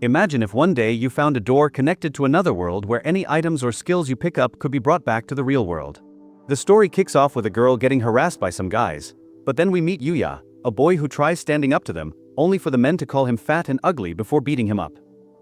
Imagine if one day you found a door connected to another world where any items or skills you pick up could be brought back to the real world. The story kicks off with a girl getting harassed by some guys, but then we meet Yuya, a boy who tries standing up to them, only for the men to call him fat and ugly before beating him up.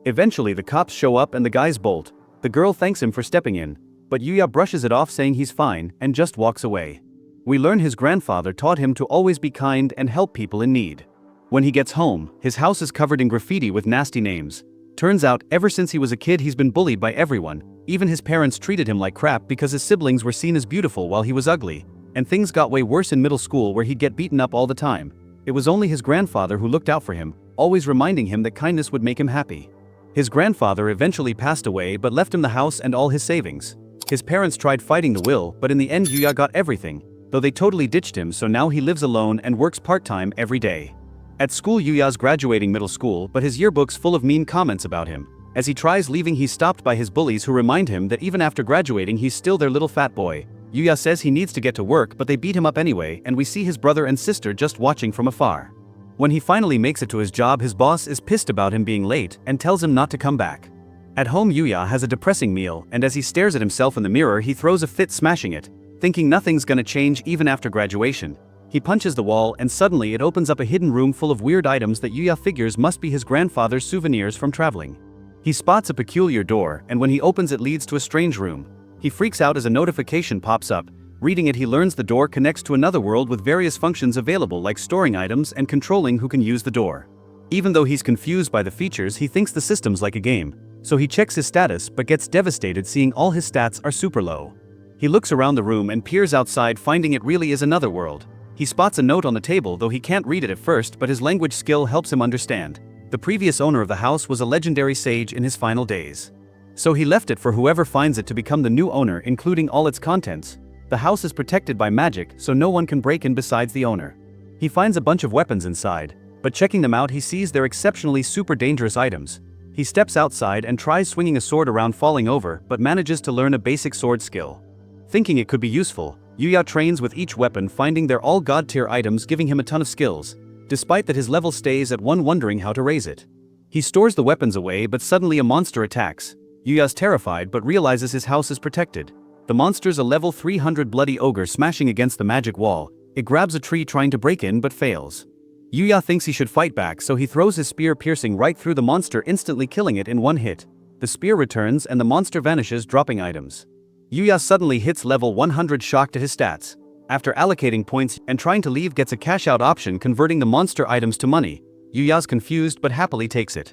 Eventually the cops show up and the guys bolt. The girl thanks him for stepping in, but Yuya brushes it off saying he's fine and just walks away. We learn his grandfather taught him to always be kind and help people in need. When he gets home, his house is covered in graffiti with nasty names. Turns out, ever since he was a kid he's been bullied by everyone. Even his parents treated him like crap because his siblings were seen as beautiful while he was ugly. And things got way worse in middle school where he'd get beaten up all the time. It was only his grandfather who looked out for him, always reminding him that kindness would make him happy. His grandfather eventually passed away but left him the house and all his savings. His parents tried fighting the will, but in the end Yuya got everything, though they totally ditched him, so now he lives alone and works part-time every day. At school Yuya's graduating middle school, but his yearbook's full of mean comments about him. As he tries leaving he's stopped by his bullies who remind him that even after graduating he's still their little fat boy. Yuya says he needs to get to work but they beat him up anyway, and we see his brother and sister just watching from afar. When he finally makes it to his job his boss is pissed about him being late and tells him not to come back. At home Yuya has a depressing meal, and as he stares at himself in the mirror he throws a fit smashing it, thinking nothing's gonna change even after graduation. He punches the wall and suddenly it opens up a hidden room full of weird items that Yuya figures must be his grandfather's souvenirs from traveling. He spots a peculiar door, and when he opens it leads to a strange room. He freaks out as a notification pops up. Reading it he learns the door connects to another world with various functions available like storing items and controlling who can use the door. Even though he's confused by the features he thinks the system's like a game, so he checks his status but gets devastated seeing all his stats are super low. He looks around the room and peers outside finding it really is another world. He spots a note on the table though he can't read it at first, but his language skill helps him understand. The previous owner of the house was a legendary sage in his final days. So he left it for whoever finds it to become the new owner, including all its contents. The house is protected by magic, so no one can break in besides the owner. He finds a bunch of weapons inside, but checking them out he sees they're exceptionally super dangerous items. He steps outside and tries swinging a sword around falling over, but manages to learn a basic sword skill. Thinking it could be useful, Yuya trains with each weapon, finding they're all god tier items giving him a ton of skills, despite that his level stays at 1, wondering how to raise it. He stores the weapons away but suddenly a monster attacks. Yuya's terrified but realizes his house is protected. The monster's a level 300 bloody ogre smashing against the magic wall. It grabs a tree trying to break in but fails. Yuya thinks he should fight back, so he throws his spear piercing right through the monster, instantly killing it in one hit. The spear returns and the monster vanishes, dropping items. Yuya suddenly hits level 100, shocked at his stats. After allocating points and trying to leave gets a cash out option converting the monster items to money. Yuya's confused but happily takes it.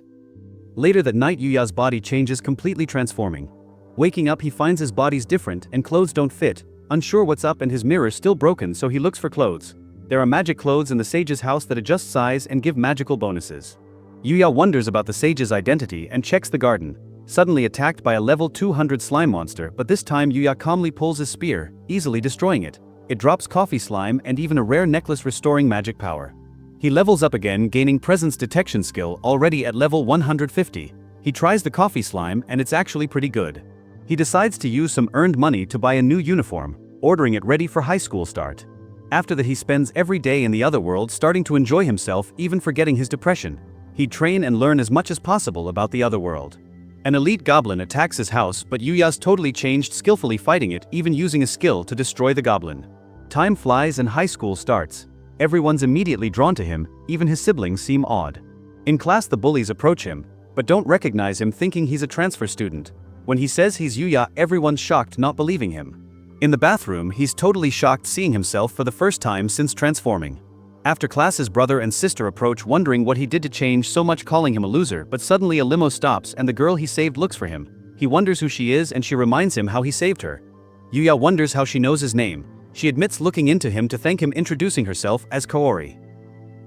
Later that night Yuya's body changes, completely transforming. Waking up he finds his body's different and clothes don't fit, unsure what's up, and his mirror's still broken, so he looks for clothes. There are magic clothes in the sage's house that adjust size and give magical bonuses. Yuya wonders about the sage's identity and checks the garden. Suddenly attacked by a level 200 slime monster, but this time Yuya calmly pulls his spear, easily destroying it. It drops coffee slime and even a rare necklace restoring magic power. He levels up again, gaining presence detection skill, already at level 150. He tries the coffee slime and it's actually pretty good. He decides to use some earned money to buy a new uniform, ordering it ready for high school start. After that he spends every day in the other world, starting to enjoy himself, even forgetting his depression. He'd train and learn as much as possible about the other world. An elite goblin attacks his house, but Yuya's totally changed, skillfully fighting it, even using a skill to destroy the goblin. Time flies and high school starts. Everyone's immediately drawn to him, even his siblings seem odd. In class the bullies approach him, but don't recognize him, thinking he's a transfer student. When he says he's Yuya, everyone's shocked, not believing him. In the bathroom he's totally shocked, seeing himself for the first time since transforming. After class his brother and sister approach, wondering what he did to change so much, calling him a loser, but suddenly a limo stops and the girl he saved looks for him. He wonders who she is and she reminds him how he saved her. Yuya wonders how she knows his name. She admits looking into him to thank him, introducing herself as Kaori.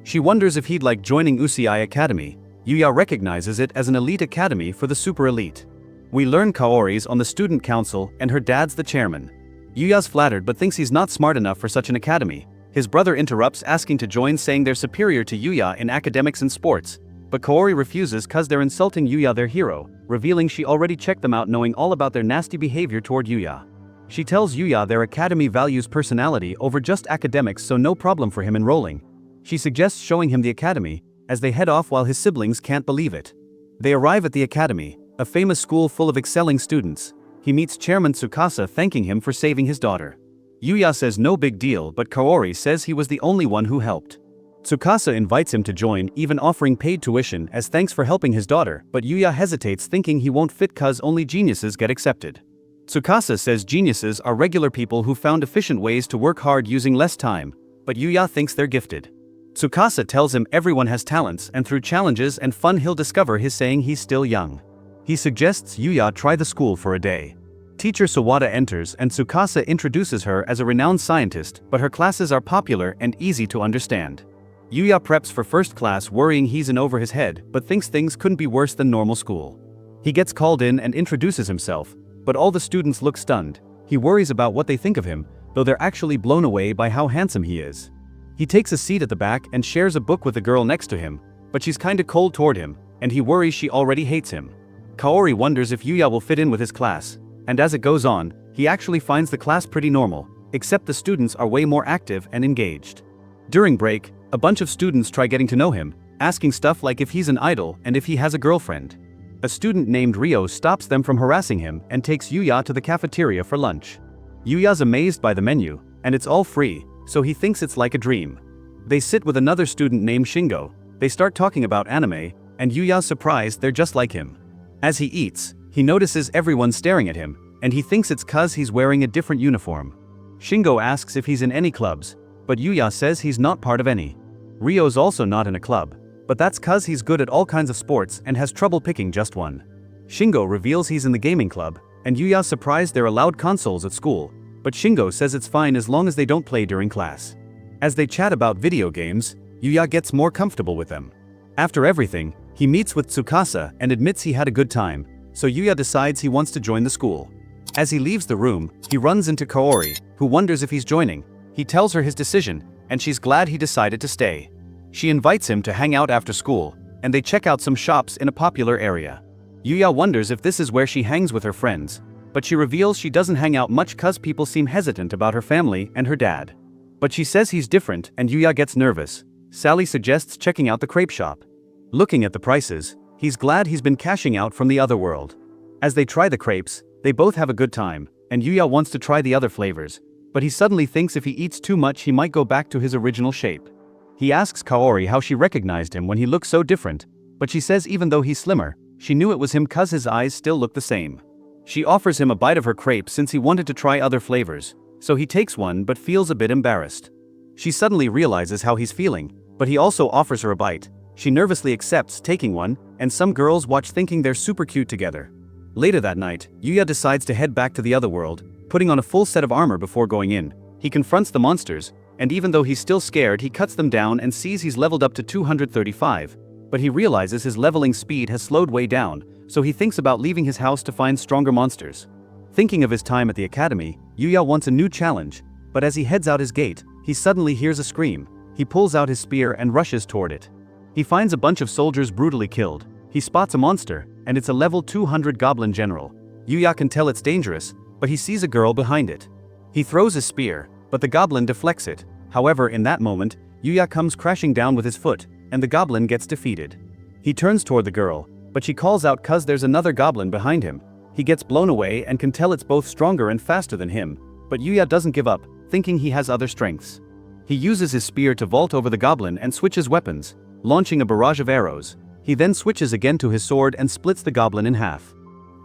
She wonders if he'd like joining Usui Academy. Yuya recognizes it as an elite academy for the super elite. We learn Kaori's on the student council and her dad's the chairman. Yuya's flattered but thinks he's not smart enough for such an academy. His brother interrupts, asking to join, saying they're superior to Yuya in academics and sports. But Kaori refuses cause they're insulting Yuya, their hero, revealing she already checked them out, knowing all about their nasty behavior toward Yuya. She tells Yuya their academy values personality over just academics, so no problem for him enrolling. She suggests showing him the academy, as they head off while his siblings can't believe it. They arrive at the academy, a famous school full of excelling students. He meets Chairman Tsukasa thanking him for saving his daughter. Yuya says no big deal, but Kaori says he was the only one who helped. Tsukasa invites him to join, even offering paid tuition as thanks for helping his daughter, but Yuya hesitates thinking he won't fit cause only geniuses get accepted. Tsukasa says geniuses are regular people who found efficient ways to work hard using less time, but Yuya thinks they're gifted. Tsukasa tells him everyone has talents and through challenges and fun he'll discover his saying he's still young. He suggests Yuya try the school for a day. Teacher Sawada enters and Tsukasa introduces her as a renowned scientist, but her classes are popular and easy to understand. Yuya preps for first class worrying he's in over his head, but thinks things couldn't be worse than normal school. He gets called in and introduces himself, but all the students look stunned. He worries about what they think of him, though they're actually blown away by how handsome he is. He takes a seat at the back and shares a book with the girl next to him, but she's kinda cold toward him, and he worries she already hates him. Kaori wonders if Yuya will fit in with his class, and as it goes on, he actually finds the class pretty normal, except the students are way more active and engaged. During break, a bunch of students try getting to know him, asking stuff like if he's an idol and if he has a girlfriend. A student named Ryo stops them from harassing him and takes Yuya to the cafeteria for lunch. Yuya's amazed by the menu, and it's all free, so he thinks it's like a dream. They sit with another student named Shingo. They start talking about anime, and Yuya's surprised they're just like him. As he eats, he notices everyone staring at him, and he thinks it's cause he's wearing a different uniform. Shingo asks if he's in any clubs, but Yuya says he's not part of any. Ryo's also not in a club, but that's cause he's good at all kinds of sports and has trouble picking just one. Shingo reveals he's in the gaming club, and Yuya's surprised they're allowed consoles at school, but Shingo says it's fine as long as they don't play during class. As they chat about video games, Yuya gets more comfortable with them. After everything, he meets with Tsukasa and admits he had a good time, so Yuya decides he wants to join the school. As he leaves the room, he runs into Kaori, who wonders if he's joining. He tells her his decision, and she's glad he decided to stay. She invites him to hang out after school, and they check out some shops in a popular area. Yuya wonders if this is where she hangs with her friends, but she reveals she doesn't hang out much cause people seem hesitant about her family and her dad. But she says he's different and Yuya gets nervous. Sally suggests checking out the crepe shop. Looking at the prices, he's glad he's been cashing out from the other world. As they try the crepes, they both have a good time, and Yuya wants to try the other flavors, but he suddenly thinks if he eats too much he might go back to his original shape. He asks Kaori how she recognized him when he looks so different, but she says even though he's slimmer, she knew it was him cause his eyes still look the same. She offers him a bite of her crepe since he wanted to try other flavors, so he takes one but feels a bit embarrassed. She suddenly realizes how he's feeling, but he also offers her a bite. She nervously accepts taking one, and some girls watch thinking they're super cute together. Later that night, Yuya decides to head back to the other world, putting on a full set of armor before going in. He confronts the monsters, and even though he's still scared he cuts them down and sees he's leveled up to 235, but he realizes his leveling speed has slowed way down, so he thinks about leaving his house to find stronger monsters. Thinking of his time at the academy, Yuya wants a new challenge, but as he heads out his gate, he suddenly hears a scream. He pulls out his spear and rushes toward it. He finds a bunch of soldiers brutally killed. He spots a monster, and it's a level 200 goblin general. Yuya can tell it's dangerous, but he sees a girl behind it. He throws his spear, but the goblin deflects it. However, in that moment, Yuya comes crashing down with his foot, and the goblin gets defeated. He turns toward the girl, but she calls out cause there's another goblin behind him. He gets blown away and can tell it's both stronger and faster than him, but Yuya doesn't give up, thinking he has other strengths. He uses his spear to vault over the goblin and switches weapons, launching a barrage of arrows. He then switches again to his sword and splits the goblin in half.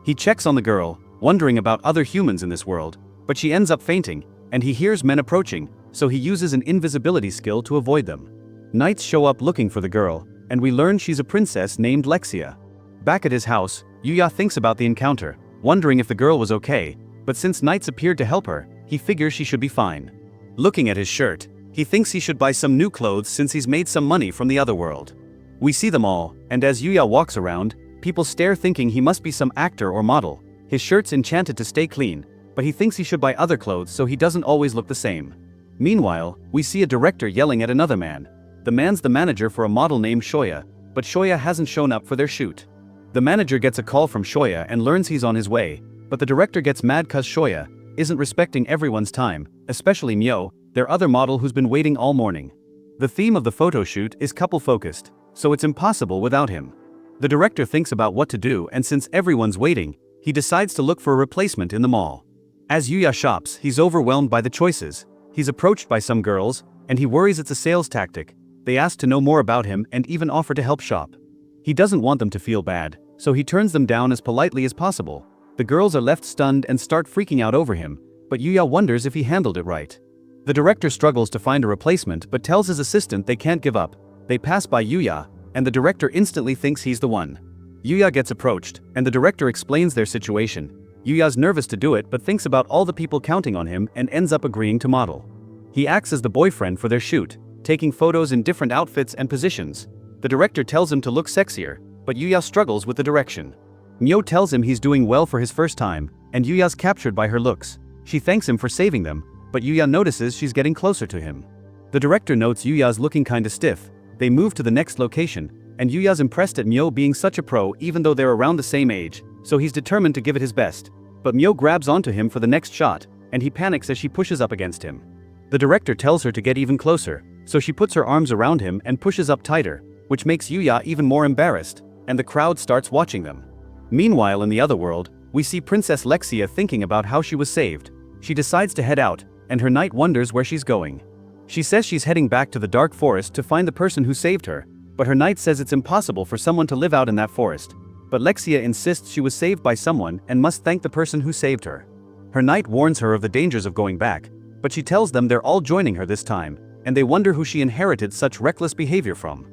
He checks on the girl, wondering about other humans in this world, but she ends up fainting, and he hears men approaching, so he uses an invisibility skill to avoid them. Knights show up looking for the girl, and we learn she's a princess named Lexia. Back at his house, Yuya thinks about the encounter, wondering if the girl was okay, but since knights appeared to help her, he figures she should be fine. Looking at his shirt, he thinks he should buy some new clothes since he's made some money from the other world. We see them all, and as Yuya walks around, people stare thinking he must be some actor or model. His shirt's enchanted to stay clean, but he thinks he should buy other clothes so he doesn't always look the same. Meanwhile, we see a director yelling at another man. The man's the manager for a model named Shoya, but Shoya hasn't shown up for their shoot. The manager gets a call from Shoya and learns he's on his way, but the director gets mad cause Shoya isn't respecting everyone's time, especially Myo, their other model who's been waiting all morning. The theme of the photo shoot is couple-focused, so it's impossible without him. The director thinks about what to do, and since everyone's waiting, he decides to look for a replacement in the mall. As Yuya shops, he's overwhelmed by the choices. He's approached by some girls, and he worries it's a sales tactic. They ask to know more about him and even offer to help shop. He doesn't want them to feel bad, so he turns them down as politely as possible. The girls are left stunned and start freaking out over him, but Yuya wonders if he handled it right. The director struggles to find a replacement but tells his assistant they can't give up. They pass by Yuya, and the director instantly thinks he's the one. Yuya gets approached, and the director explains their situation. Yuya's nervous to do it but thinks about all the people counting on him and ends up agreeing to model. He acts as the boyfriend for their shoot, taking photos in different outfits and positions. The director tells him to look sexier, but Yuya struggles with the direction. Myo tells him he's doing well for his first time, and Yuya's captured by her looks. She thanks him for saving them, but Yuya notices she's getting closer to him. The director notes Yuya's looking kinda stiff. They move to the next location, and Yuya's impressed at Myo being such a pro even though they're around the same age, so he's determined to give it his best. But Myo grabs onto him for the next shot, and he panics as she pushes up against him. The director tells her to get even closer, so she puts her arms around him and pushes up tighter, which makes Yuya even more embarrassed, and the crowd starts watching them. Meanwhile, in the other world, we see Princess Lexia thinking about how she was saved. She decides to head out, and her knight wonders where she's going. She says she's heading back to the dark forest to find the person who saved her, but her knight says it's impossible for someone to live out in that forest. But Lexia insists she was saved by someone and must thank the person who saved her. Her knight warns her of the dangers of going back, but she tells them they're all joining her this time, and they wonder who she inherited such reckless behavior from.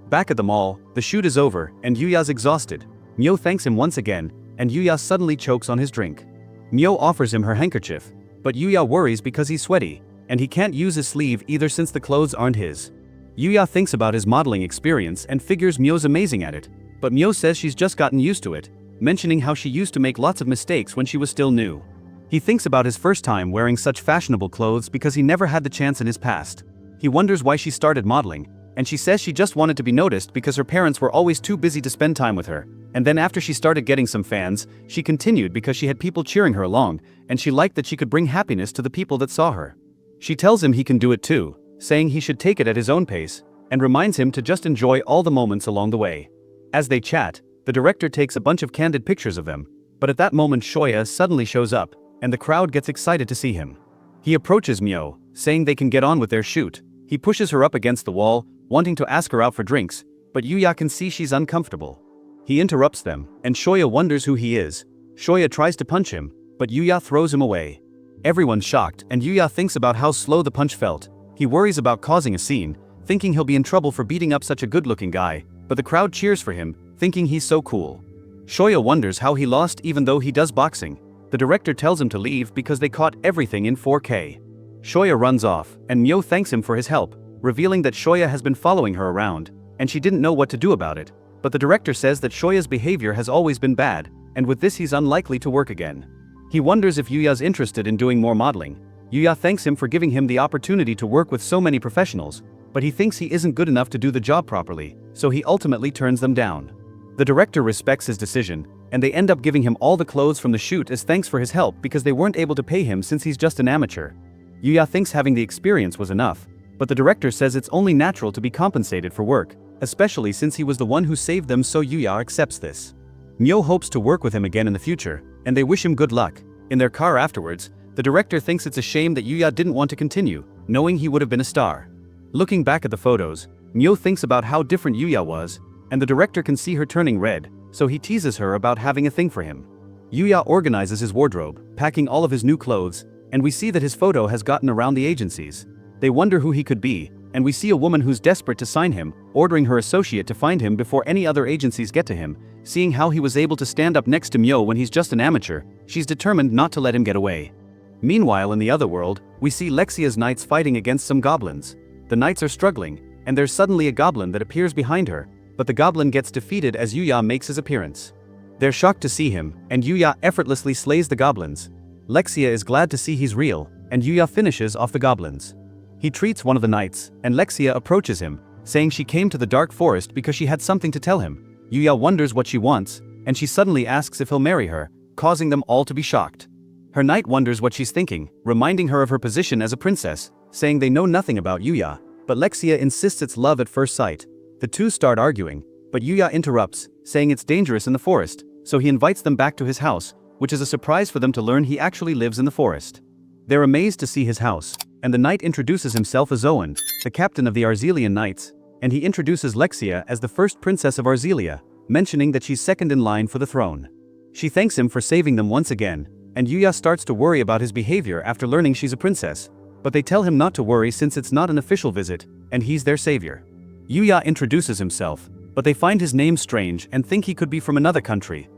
Back at the mall, the shoot is over, and Yuya's exhausted. Myo thanks him once again, and Yuya suddenly chokes on his drink. Myo offers him her handkerchief, but Yuya worries because he's sweaty, and he can't use his sleeve either since the clothes aren't his. Yuya thinks about his modeling experience and figures Myo's amazing at it, but Myo says she's just gotten used to it, mentioning how she used to make lots of mistakes when she was still new. He thinks about his first time wearing such fashionable clothes because he never had the chance in his past. He wonders why she started modeling, and she says she just wanted to be noticed because her parents were always too busy to spend time with her. And then after she started getting some fans, she continued because she had people cheering her along, and she liked that she could bring happiness to the people that saw her. She tells him he can do it too, saying he should take it at his own pace, and reminds him to just enjoy all the moments along the way. As they chat, the director takes a bunch of candid pictures of them, but at that moment Shoya suddenly shows up, and the crowd gets excited to see him. He approaches Myo, saying they can get on with their shoot. He pushes her up against the wall, wanting to ask her out for drinks, but Yuya can see she's uncomfortable. He interrupts them, and Shoya wonders who he is. Shoya tries to punch him, but Yuya throws him away. Everyone's shocked, and Yuya thinks about how slow the punch felt. He worries about causing a scene, thinking he'll be in trouble for beating up such a good-looking guy, but the crowd cheers for him, thinking he's so cool. Shoya wonders how he lost even though he does boxing. The director tells him to leave because they caught everything in 4K. Shoya runs off, and Myo thanks him for his help, revealing that Shoya has been following her around, and she didn't know what to do about it. But the director says that Shoya's behavior has always been bad, and with this he's unlikely to work again. He wonders if Yuya's interested in doing more modeling. Yuya thanks him for giving him the opportunity to work with so many professionals, but he thinks he isn't good enough to do the job properly, so he ultimately turns them down. The director respects his decision, and they end up giving him all the clothes from the shoot as thanks for his help because they weren't able to pay him since he's just an amateur. Yuya thinks having the experience was enough, but the director says it's only natural to be compensated for work, especially since he was the one who saved them, so Yuya accepts this. Myo hopes to work with him again in the future, and they wish him good luck. In their car afterwards, the director thinks it's a shame that Yuya didn't want to continue, knowing he would have been a star. Looking back at the photos, Myo thinks about how different Yuya was, and the director can see her turning red, so he teases her about having a thing for him. Yuya organizes his wardrobe, packing all of his new clothes, and we see that his photo has gotten around the agencies. They wonder who he could be, and we see a woman who's desperate to sign him, ordering her associate to find him before any other agencies get to him. Seeing how he was able to stand up next to Myo when he's just an amateur, she's determined not to let him get away. Meanwhile, in the other world, we see Lexia's knights fighting against some goblins. The knights are struggling, and there's suddenly a goblin that appears behind her, but the goblin gets defeated as Yuya makes his appearance. They're shocked to see him, and Yuya effortlessly slays the goblins. Lexia is glad to see he's real, and Yuya finishes off the goblins. He treats one of the knights, and Lexia approaches him, saying she came to the dark forest because she had something to tell him. Yuya wonders what she wants, and she suddenly asks if he'll marry her, causing them all to be shocked. Her knight wonders what she's thinking, reminding her of her position as a princess, saying they know nothing about Yuya, but Lexia insists it's love at first sight. The two start arguing, but Yuya interrupts, saying it's dangerous in the forest, so he invites them back to his house, which is a surprise for them to learn he actually lives in the forest. They're amazed to see his house, and the knight introduces himself as Owen, the captain of the Arzelian Knights, and he introduces Lexia as the first princess of Arzelia, mentioning that she's second in line for the throne. She thanks him for saving them once again, and Yuya starts to worry about his behavior after learning she's a princess, but they tell him not to worry since it's not an official visit, and he's their savior. Yuya introduces himself, but they find his name strange and think he could be from another country.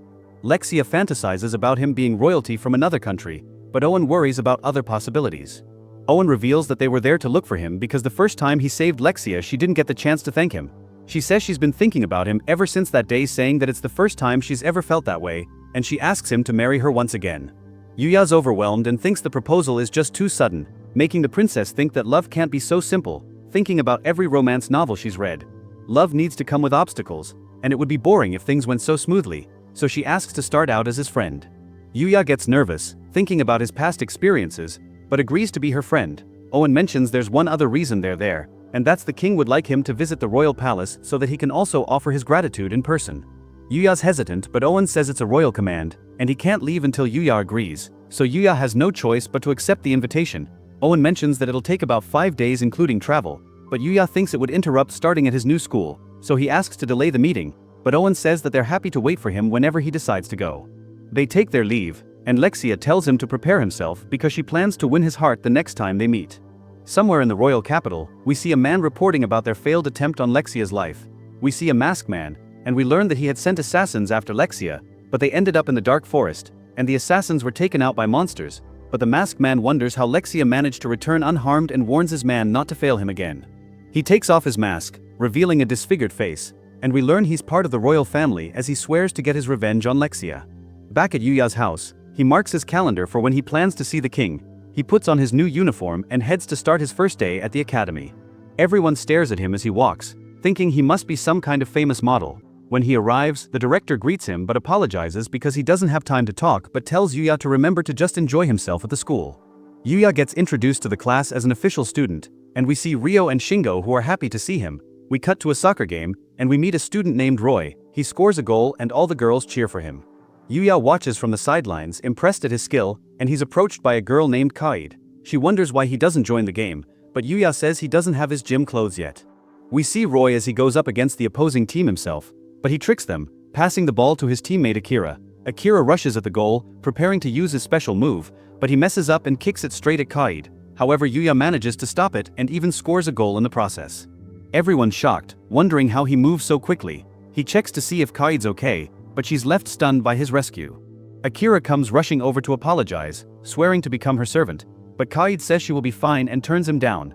Lexia fantasizes about him being royalty from another country, but Owen worries about other possibilities. Owen reveals that they were there to look for him because the first time he saved Lexia she didn't get the chance to thank him. She says she's been thinking about him ever since that day, saying that it's the first time she's ever felt that way, and she asks him to marry her once again. Yuya's overwhelmed and thinks the proposal is just too sudden, making the princess think that love can't be so simple, thinking about every romance novel she's read. Love needs to come with obstacles, and it would be boring if things went so smoothly, so she asks to start out as his friend. Yuya gets nervous, thinking about his past experiences, but agrees to be her friend. Owen mentions there's one other reason they're there, and that's the king would like him to visit the royal palace so that he can also offer his gratitude in person. Yuya's hesitant, but Owen says it's a royal command, and he can't leave until Yuya agrees, so Yuya has no choice but to accept the invitation. Owen mentions that it'll take about 5 days including travel, but Yuya thinks it would interrupt starting at his new school, so he asks to delay the meeting, but Owen says that they're happy to wait for him whenever he decides to go. They take their leave, and Lexia tells him to prepare himself because she plans to win his heart the next time they meet. Somewhere in the royal capital, we see a man reporting about their failed attempt on Lexia's life. We see a masked man, and we learn that he had sent assassins after Lexia, but they ended up in the dark forest, and the assassins were taken out by monsters, but the masked man wonders how Lexia managed to return unharmed and warns his man not to fail him again. He takes off his mask, revealing a disfigured face, and we learn he's part of the royal family as he swears to get his revenge on Lexia. Back at Yuya's house, he marks his calendar for when he plans to see the king. He puts on his new uniform and heads to start his first day at the academy. Everyone stares at him as he walks, thinking he must be some kind of famous model. When he arrives, the director greets him but apologizes because he doesn't have time to talk but tells Yuya to remember to just enjoy himself at the school. Yuya gets introduced to the class as an official student, and we see Ryo and Shingo who are happy to see him. We cut to a soccer game, and we meet a student named Roy. He scores a goal and all the girls cheer for him. Yuya watches from the sidelines, impressed at his skill, and he's approached by a girl named Kaid. She wonders why he doesn't join the game, but Yuya says he doesn't have his gym clothes yet. We see Roy as he goes up against the opposing team himself, but he tricks them, passing the ball to his teammate Akira. Akira rushes at the goal, preparing to use his special move, but he messes up and kicks it straight at Kaid. However, Yuya manages to stop it and even scores a goal in the process. Everyone's shocked, wondering how he moves so quickly. He checks to see if Kaid's okay, but she's left stunned by his rescue. Akira comes rushing over to apologize, swearing to become her servant, but Kaid says she will be fine and turns him down.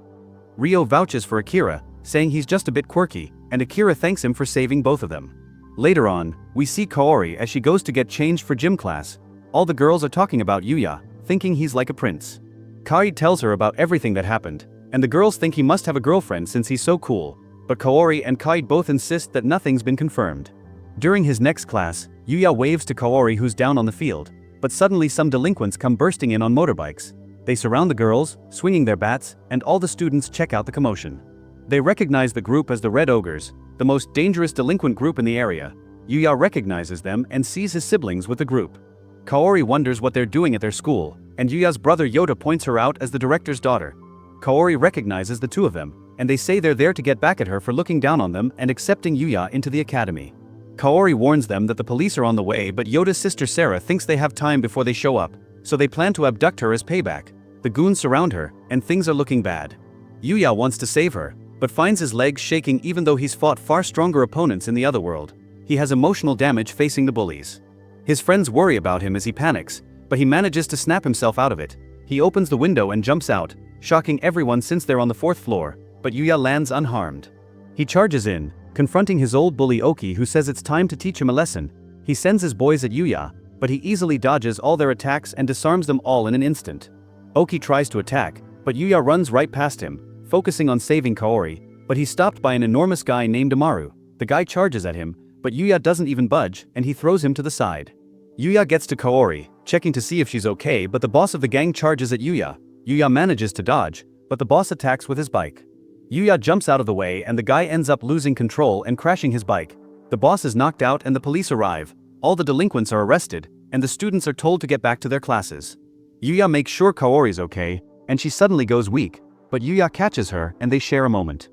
Ryo vouches for Akira, saying he's just a bit quirky, and Akira thanks him for saving both of them. Later on, we see Kaori as she goes to get changed for gym class. All the girls are talking about Yuya, thinking he's like a prince. Kaid tells her about everything that happened, and the girls think he must have a girlfriend since he's so cool, but Kaori and Kaid both insist that nothing's been confirmed. During his next class, Yuya waves to Kaori who's down on the field, but suddenly some delinquents come bursting in on motorbikes. They surround the girls, swinging their bats, and all the students check out the commotion. They recognize the group as the Red Ogres, the most dangerous delinquent group in the area. Yuya recognizes them and sees his siblings with the group. Kaori wonders what they're doing at their school, and Yuya's brother Yota points her out as the director's daughter. Kaori recognizes the two of them, and they say they're there to get back at her for looking down on them and accepting Yuya into the academy. Kaori warns them that the police are on the way, but Yoda's sister Sarah thinks they have time before they show up, so they plan to abduct her as payback. The goons surround her, and things are looking bad. Yuya wants to save her, but finds his legs shaking even though he's fought far stronger opponents in the other world. He has emotional damage facing the bullies. His friends worry about him as he panics, but he manages to snap himself out of it. He opens the window and jumps out, shocking everyone since they're on the 4th floor, but Yuya lands unharmed. He charges in, confronting his old bully Oki, who says it's time to teach him a lesson. He sends his boys at Yuya, but he easily dodges all their attacks and disarms them all in an instant. Oki tries to attack, but Yuya runs right past him, focusing on saving Kaori, but he's stopped by an enormous guy named Amaru. The guy charges at him, but Yuya doesn't even budge, and he throws him to the side. Yuya gets to Kaori, checking to see if she's okay, but the boss of the gang charges at Yuya. Yuya manages to dodge, but the boss attacks with his bike. Yuya jumps out of the way and the guy ends up losing control and crashing his bike. The boss is knocked out and the police arrive, all the delinquents are arrested, and the students are told to get back to their classes. Yuya makes sure Kaori's okay, and she suddenly goes weak, but Yuya catches her and they share a moment.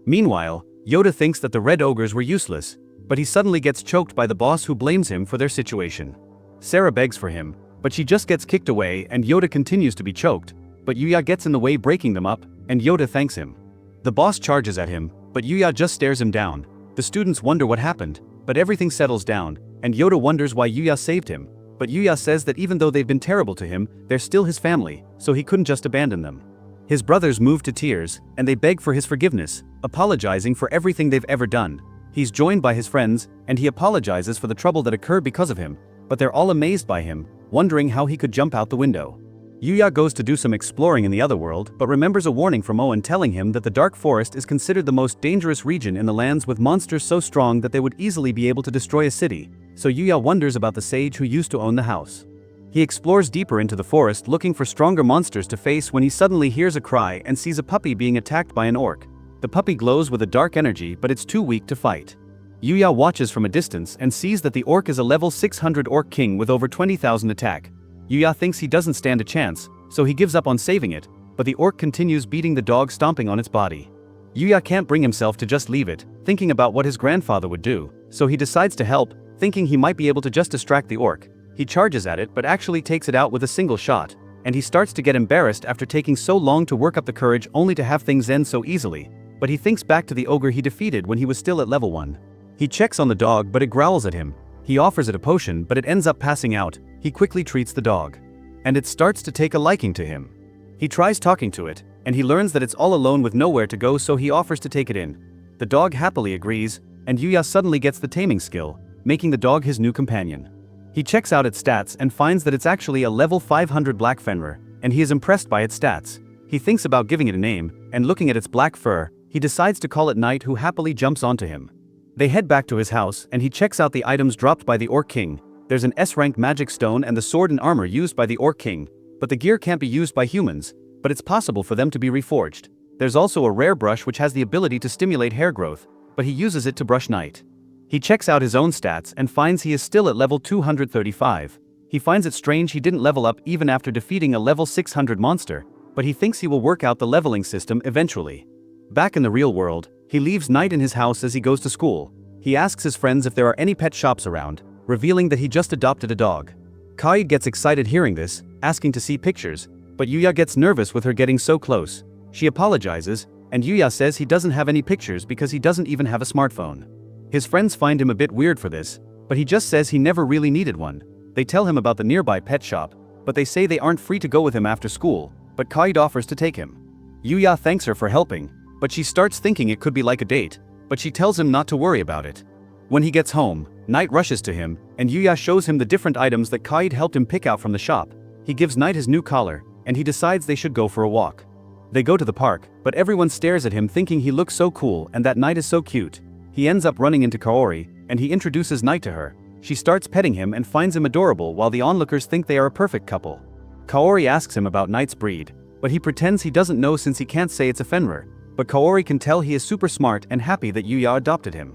Meanwhile, Yoda thinks that the red ogres were useless, but he suddenly gets choked by the boss who blames him for their situation. Sarah begs for him, but she just gets kicked away and Yoda continues to be choked, but Yuya gets in the way breaking them up, and Yoda thanks him. The boss charges at him, but Yuya just stares him down. The students wonder what happened, but everything settles down, and Yoda wonders why Yuya saved him, but Yuya says that even though they've been terrible to him, they're still his family, so he couldn't just abandon them. His brothers move to tears, and they beg for his forgiveness, apologizing for everything they've ever done. He's joined by his friends, and he apologizes for the trouble that occurred because of him, but they're all amazed by him, wondering how he could jump out the window. Yuya goes to do some exploring in the other world, but remembers a warning from Owen telling him that the Dark Forest is considered the most dangerous region in the lands, with monsters so strong that they would easily be able to destroy a city, so Yuya wonders about the sage who used to own the house. He explores deeper into the forest looking for stronger monsters to face when he suddenly hears a cry and sees a puppy being attacked by an orc. The puppy glows with a dark energy, but it's too weak to fight. Yuya watches from a distance and sees that the orc is a level 600 orc king with over 20,000 attack. Yuya thinks he doesn't stand a chance, so he gives up on saving it, but the orc continues beating the dog, stomping on its body. Yuya can't bring himself to just leave it, thinking about what his grandfather would do, so he decides to help, thinking he might be able to just distract the orc. He charges at it but actually takes it out with a single shot, and he starts to get embarrassed after taking so long to work up the courage only to have things end so easily, but he thinks back to the ogre he defeated when he was still at level 1. He checks on the dog but it growls at him. He offers it a potion but it ends up passing out. He quickly treats the dog, and it starts to take a liking to him. He tries talking to it, and he learns that it's all alone with nowhere to go, so he offers to take it in. The dog happily agrees, and Yuya suddenly gets the taming skill, making the dog his new companion. He checks out its stats and finds that it's actually a level 500 black Fenrir, and he is impressed by its stats. He thinks about giving it a name, and looking at its black fur, he decides to call it Knight, who happily jumps onto him. They head back to his house and he checks out the items dropped by the Orc King. There's an S-rank magic stone and the sword and armor used by the Orc King, but the gear can't be used by humans, but it's possible for them to be reforged. There's also a rare brush which has the ability to stimulate hair growth, but he uses it to brush Knight. He checks out his own stats and finds he is still at level 235. He finds it strange he didn't level up even after defeating a level 600 monster, but he thinks he will work out the leveling system eventually. Back in the real world, he leaves Knight in his house as he goes to school. He asks his friends if there are any pet shops around, revealing that he just adopted a dog. Kai gets excited hearing this, asking to see pictures, but Yuya gets nervous with her getting so close. She apologizes, and Yuya says he doesn't have any pictures because he doesn't even have a smartphone. His friends find him a bit weird for this, but he just says he never really needed one. They tell him about the nearby pet shop, but they say they aren't free to go with him after school, but Kai offers to take him. Yuya thanks her for helping, but she starts thinking it could be like a date, but she tells him not to worry about it. When he gets home, Knight rushes to him, and Yuya shows him the different items that Kaid helped him pick out from the shop. He gives Knight his new collar, and he decides they should go for a walk. They go to the park, but everyone stares at him thinking he looks so cool and that Knight is so cute. He ends up running into Kaori, and he introduces Knight to her. She starts petting him and finds him adorable while the onlookers think they are a perfect couple. Kaori asks him about Knight's breed, but he pretends he doesn't know since he can't say it's a Fenrir, but Kaori can tell he is super smart and happy that Yuya adopted him.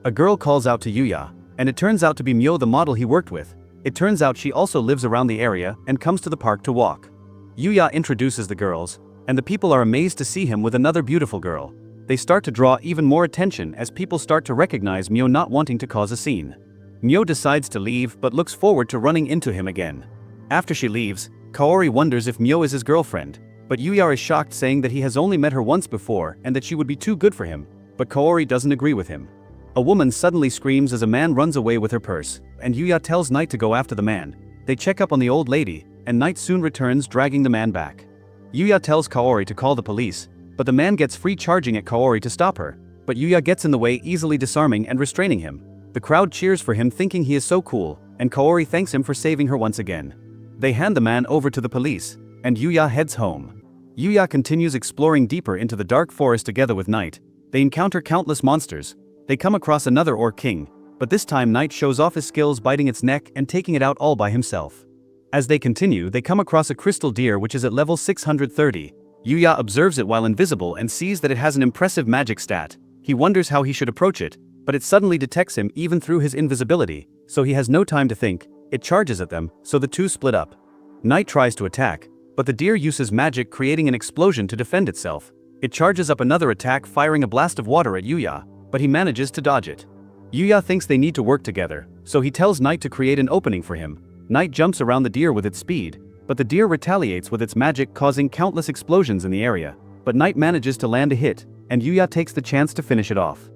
A girl calls out to Yuya, and it turns out to be Myo, the model he worked with. It turns out she also lives around the area and comes to the park to walk. Yuya introduces the girls, and the people are amazed to see him with another beautiful girl. They start to draw even more attention as people start to recognize Myo not wanting to cause a scene. Myo decides to leave but looks forward to running into him again. After she leaves, Kaori wonders if Myo is his girlfriend, but Yuya is shocked, saying that he has only met her once before and that she would be too good for him, but Kaori doesn't agree with him. A woman suddenly screams as a man runs away with her purse, and Yuya tells Knight to go after the man. They check up on the old lady, and Knight soon returns dragging the man back. Yuya tells Kaori to call the police, but the man gets free, charging at Kaori to stop her, but Yuya gets in the way, easily disarming and restraining him. The crowd cheers for him thinking he is so cool, and Kaori thanks him for saving her once again. They hand the man over to the police, and Yuya heads home. Yuya continues exploring deeper into the dark forest together with Knight. They encounter countless monsters. They come across another Orc King, but this time Knight shows off his skills, biting its neck and taking it out all by himself. As they continue, they come across a crystal deer which is at level 630. Yuya observes it while invisible and sees that it has an impressive magic stat. He wonders how he should approach it, But it suddenly detects him even through his invisibility, so he has no time to think. It charges at them, so the two split up. Knight tries to attack, but the deer uses magic, creating an explosion to defend itself. It charges up another attack, firing a blast of water at Yuya, but he manages to dodge it. Yuya thinks they need to work together, so he tells Knight to create an opening for him. Knight jumps around the deer with its speed, but the deer retaliates with its magic, causing countless explosions in the area. But Knight manages to land a hit, and Yuya takes the chance to finish it off.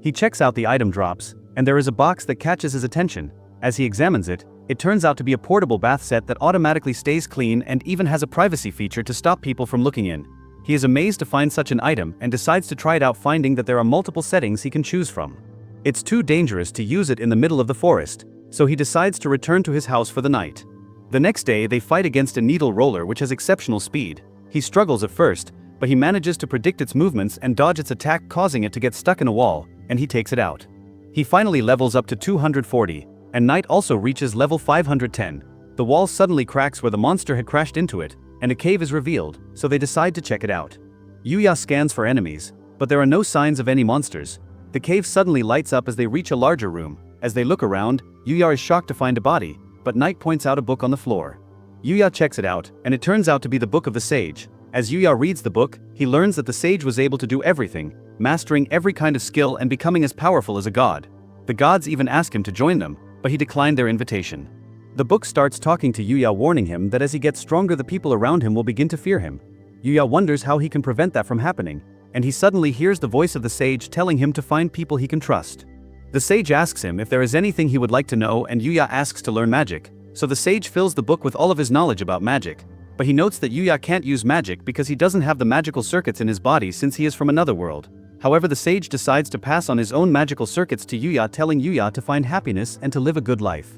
He checks out the item drops, and there is a box that catches his attention. As he examines it, it turns out to be a portable bath set that automatically stays clean and even has a privacy feature to stop people from looking in. He is amazed to find such an item and decides to try it out, finding that there are multiple settings he can choose from. It's too dangerous to use it in the middle of the forest, so he decides to return to his house for the night. The next day they fight against a needle roller which has exceptional speed. He struggles at first, but he manages to predict its movements and dodge its attack, causing it to get stuck in a wall, and he takes it out. He finally levels up to 240, and Knight also reaches level 510. The wall suddenly cracks where the monster had crashed into it, and a cave is revealed, so they decide to check it out. Yuya scans for enemies, but there are no signs of any monsters. The cave suddenly lights up as they reach a larger room. As they look around, Yuya is shocked to find a body, but Knight points out a book on the floor. Yuya checks it out, and it turns out to be the Book of the Sage. As Yuya reads the book, he learns that the sage was able to do everything, mastering every kind of skill and becoming as powerful as a god. The gods even ask him to join them, but he declined their invitation. The book starts talking to Yuya, warning him that as he gets stronger the people around him will begin to fear him. Yuya wonders how he can prevent that from happening, and he suddenly hears the voice of the sage telling him to find people he can trust. The sage asks him if there is anything he would like to know, and Yuya asks to learn magic, so the sage fills the book with all of his knowledge about magic. But he notes that Yuya can't use magic because he doesn't have the magical circuits in his body since he is from another world. However, the sage decides to pass on his own magical circuits to Yuya, telling Yuya to find happiness and to live a good life.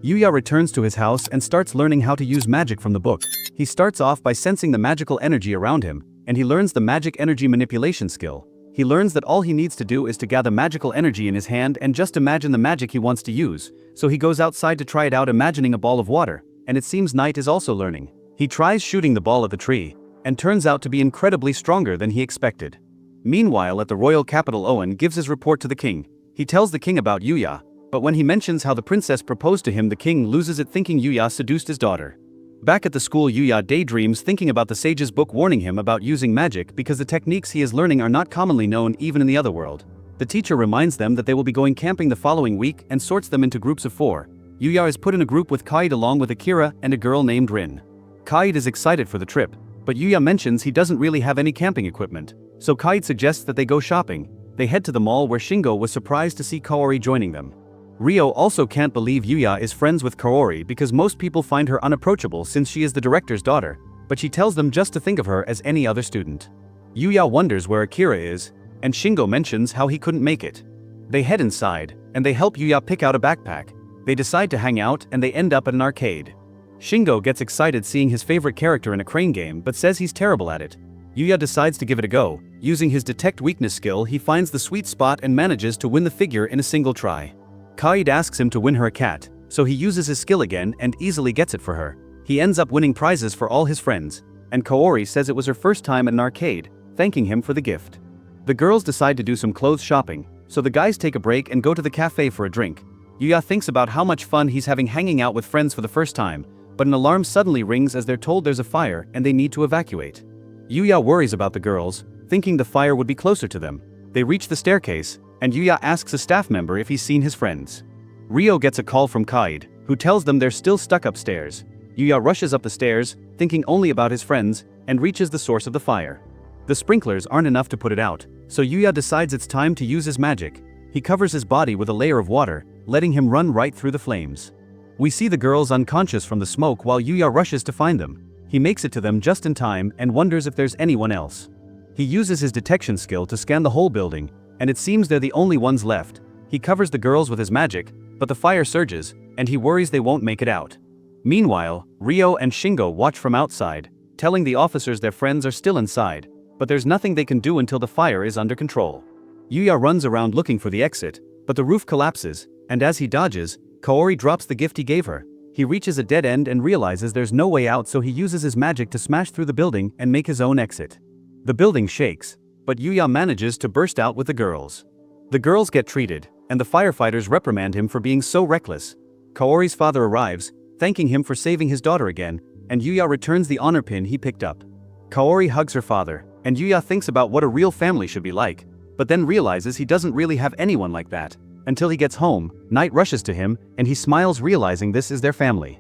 Yuya returns to his house and starts learning how to use magic from the book. He starts off by sensing the magical energy around him, and he learns the magic energy manipulation skill. He learns that all he needs to do is to gather magical energy in his hand and just imagine the magic he wants to use, so he goes outside to try it out, imagining a ball of water, and it seems Knight is also learning. He tries shooting the ball at the tree, and turns out to be incredibly stronger than he expected. Meanwhile, at the royal capital, Owen gives his report to the king. He tells the king about Yuya, but when he mentions how the princess proposed to him, the king loses it, thinking Yuya seduced his daughter. Back at the school, Yuya daydreams, thinking about the sage's book warning him about using magic because the techniques he is learning are not commonly known even in the other world. The teacher reminds them that they will be going camping the following week and sorts them into groups of 4. Yuya is put in a group with Kaid along with Akira and a girl named Rin. Kaid is excited for the trip, but Yuya mentions he doesn't really have any camping equipment, so Kaid suggests that they go shopping. They head to the mall where Shingo was surprised to see Kaori joining them. Ryo also can't believe Yuya is friends with Kaori because most people find her unapproachable since she is the director's daughter, but she tells them just to think of her as any other student. Yuya wonders where Akira is, and Shingo mentions how he couldn't make it. They head inside, and they help Yuya pick out a backpack. They decide to hang out and they end up at an arcade. Shingo gets excited seeing his favorite character in a crane game but says he's terrible at it. Yuya decides to give it a go. Using his detect weakness skill, he finds the sweet spot and manages to win the figure in a single try. Kaid asks him to win her a cat, so he uses his skill again and easily gets it for her. He ends up winning prizes for all his friends, and Kaori says it was her first time at an arcade, thanking him for the gift. The girls decide to do some clothes shopping, so the guys take a break and go to the cafe for a drink. Yuya thinks about how much fun he's having hanging out with friends for the first time, but an alarm suddenly rings as they're told there's a fire and they need to evacuate. Yuya worries about the girls, thinking the fire would be closer to them. They reach the staircase, and Yuya asks a staff member if he's seen his friends. Ryo gets a call from Kaid, who tells them they're still stuck upstairs. Yuya rushes up the stairs, thinking only about his friends, and reaches the source of the fire. The sprinklers aren't enough to put it out, so Yuya decides it's time to use his magic. He covers his body with a layer of water, letting him run right through the flames. We see the girls unconscious from the smoke while Yuya rushes to find them. He makes it to them just in time and wonders if there's anyone else. He uses his detection skill to scan the whole building, and it seems they're the only ones left. He covers the girls with his magic, but the fire surges, and he worries they won't make it out. Meanwhile, Ryo and Shingo watch from outside, telling the officers their friends are still inside, but there's nothing they can do until the fire is under control. Yuya runs around looking for the exit, but the roof collapses, and as he dodges, Kaori drops the gift he gave her. He reaches a dead end and realizes there's no way out, so he uses his magic to smash through the building and make his own exit. The building shakes, but Yuya manages to burst out with the girls. The girls get treated, and the firefighters reprimand him for being so reckless. Kaori's father arrives, thanking him for saving his daughter again, and Yuya returns the honor pin he picked up. Kaori hugs her father, and Yuya thinks about what a real family should be like, but then realizes he doesn't really have anyone like that. Until he gets home, Knight rushes to him, and he smiles realizing this is their family.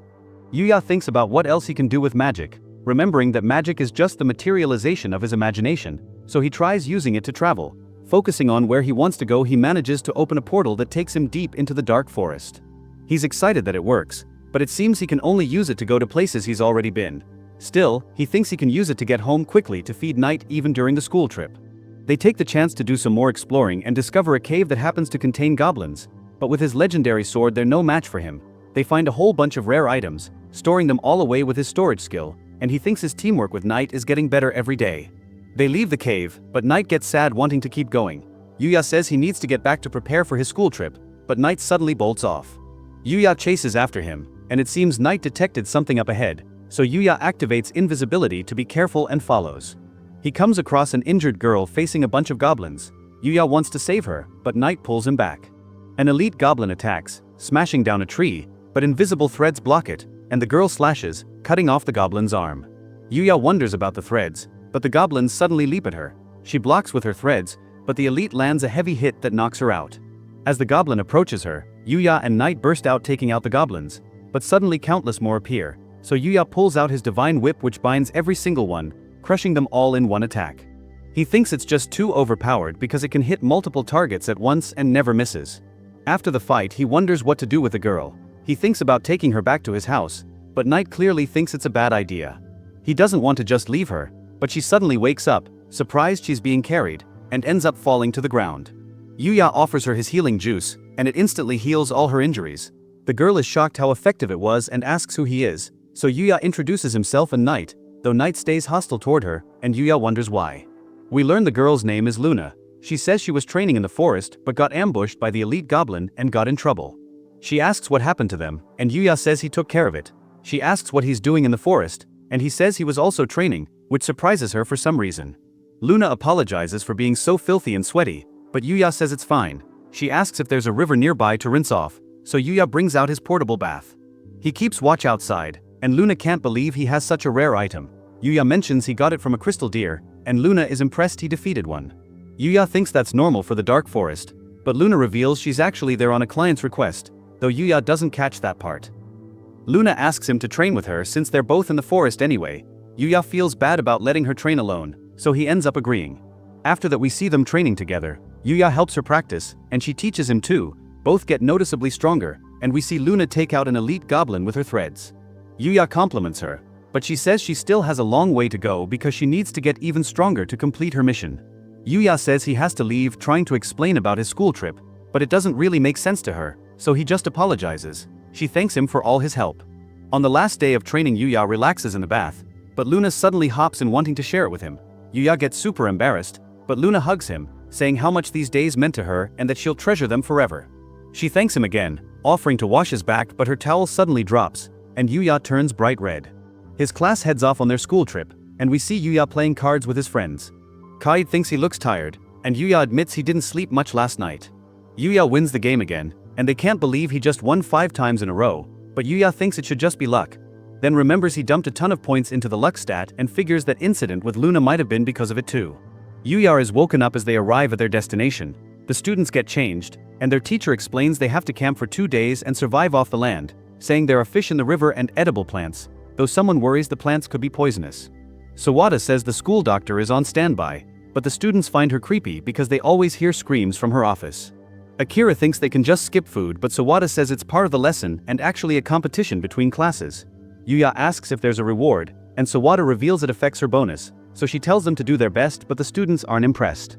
Yuya thinks about what else he can do with magic, remembering that magic is just the materialization of his imagination, so he tries using it to travel. Focusing on where he wants to go, he manages to open a portal that takes him deep into the dark forest. He's excited that it works, but it seems he can only use it to go to places he's already been. Still, he thinks he can use it to get home quickly to feed Knight even during the school trip. They take the chance to do some more exploring and discover a cave that happens to contain goblins, but with his legendary sword they're no match for him. They find a whole bunch of rare items, storing them all away with his storage skill, and he thinks his teamwork with Knight is getting better every day. They leave the cave, but Knight gets sad wanting to keep going. Yuya says he needs to get back to prepare for his school trip, but Knight suddenly bolts off. Yuya chases after him, and it seems Knight detected something up ahead, so Yuya activates invisibility to be careful and follows. He comes across an injured girl facing a bunch of goblins. Yuya wants to save her, but Knight pulls him back. An elite goblin attacks, smashing down a tree, but invisible threads block it, and the girl slashes, cutting off the goblin's arm. Yuya wonders about the threads, but the goblins suddenly leap at her. She blocks with her threads, but the elite lands a heavy hit that knocks her out. As the goblin approaches her, Yuya and Knight burst out taking out the goblins, but suddenly countless more appear, so Yuya pulls out his divine whip which binds every single one, crushing them all in one attack. He thinks it's just too overpowered because it can hit multiple targets at once and never misses. After the fight, he wonders what to do with the girl. He thinks about taking her back to his house, but Knight clearly thinks it's a bad idea. He doesn't want to just leave her, but she suddenly wakes up, surprised she's being carried, and ends up falling to the ground. Yuya offers her his healing juice, and it instantly heals all her injuries. The girl is shocked how effective it was and asks who he is, so Yuya introduces himself and Knight, though Knight stays hostile toward her, and Yuya wonders why. We learn the girl's name is Luna. She says she was training in the forest but got ambushed by the elite goblin and got in trouble. She asks what happened to them, and Yuya says he took care of it. She asks what he's doing in the forest, and he says he was also training, which surprises her for some reason. Luna apologizes for being so filthy and sweaty, but Yuya says it's fine. She asks if there's a river nearby to rinse off, so Yuya brings out his portable bath. He keeps watch outside, and Luna can't believe he has such a rare item. Yuya mentions he got it from a crystal deer, and Luna is impressed he defeated one. Yuya thinks that's normal for the dark forest, but Luna reveals she's actually there on a client's request, though Yuya doesn't catch that part. Luna asks him to train with her since they're both in the forest anyway. Yuya feels bad about letting her train alone, so he ends up agreeing. After that we see them training together. Yuya helps her practice, and she teaches him too. Both get noticeably stronger, and we see Luna take out an elite goblin with her threads. Yuya compliments her, but she says she still has a long way to go because she needs to get even stronger to complete her mission. Yuya says he has to leave, trying to explain about his school trip, but it doesn't really make sense to her, so he just apologizes. She thanks him for all his help. On the last day of training, Yuya relaxes in the bath, but Luna suddenly hops in wanting to share it with him. Yuya gets super embarrassed, but Luna hugs him, saying how much these days meant to her and that she'll treasure them forever. She thanks him again, offering to wash his back, but her towel suddenly drops, and Yuya turns bright red. His class heads off on their school trip, and we see Yuya playing cards with his friends. Kaid thinks he looks tired, and Yuya admits he didn't sleep much last night. Yuya wins the game again, and they can't believe he just won 5 times in a row, but Yuya thinks it should just be luck. Then remembers he dumped a ton of points into the luck stat and figures that incident with Luna might have been because of it too. Yuya is woken up as they arrive at their destination. The students get changed, and their teacher explains they have to camp for 2 days and survive off the land, saying there are fish in the river and edible plants, though someone worries the plants could be poisonous. Sawada says the school doctor is on standby, but the students find her creepy because they always hear screams from her office. Akira thinks they can just skip food, but Sawada says it's part of the lesson and actually a competition between classes. Yuya asks if there's a reward, and Sawada reveals it affects her bonus, so she tells them to do their best, but the students aren't impressed.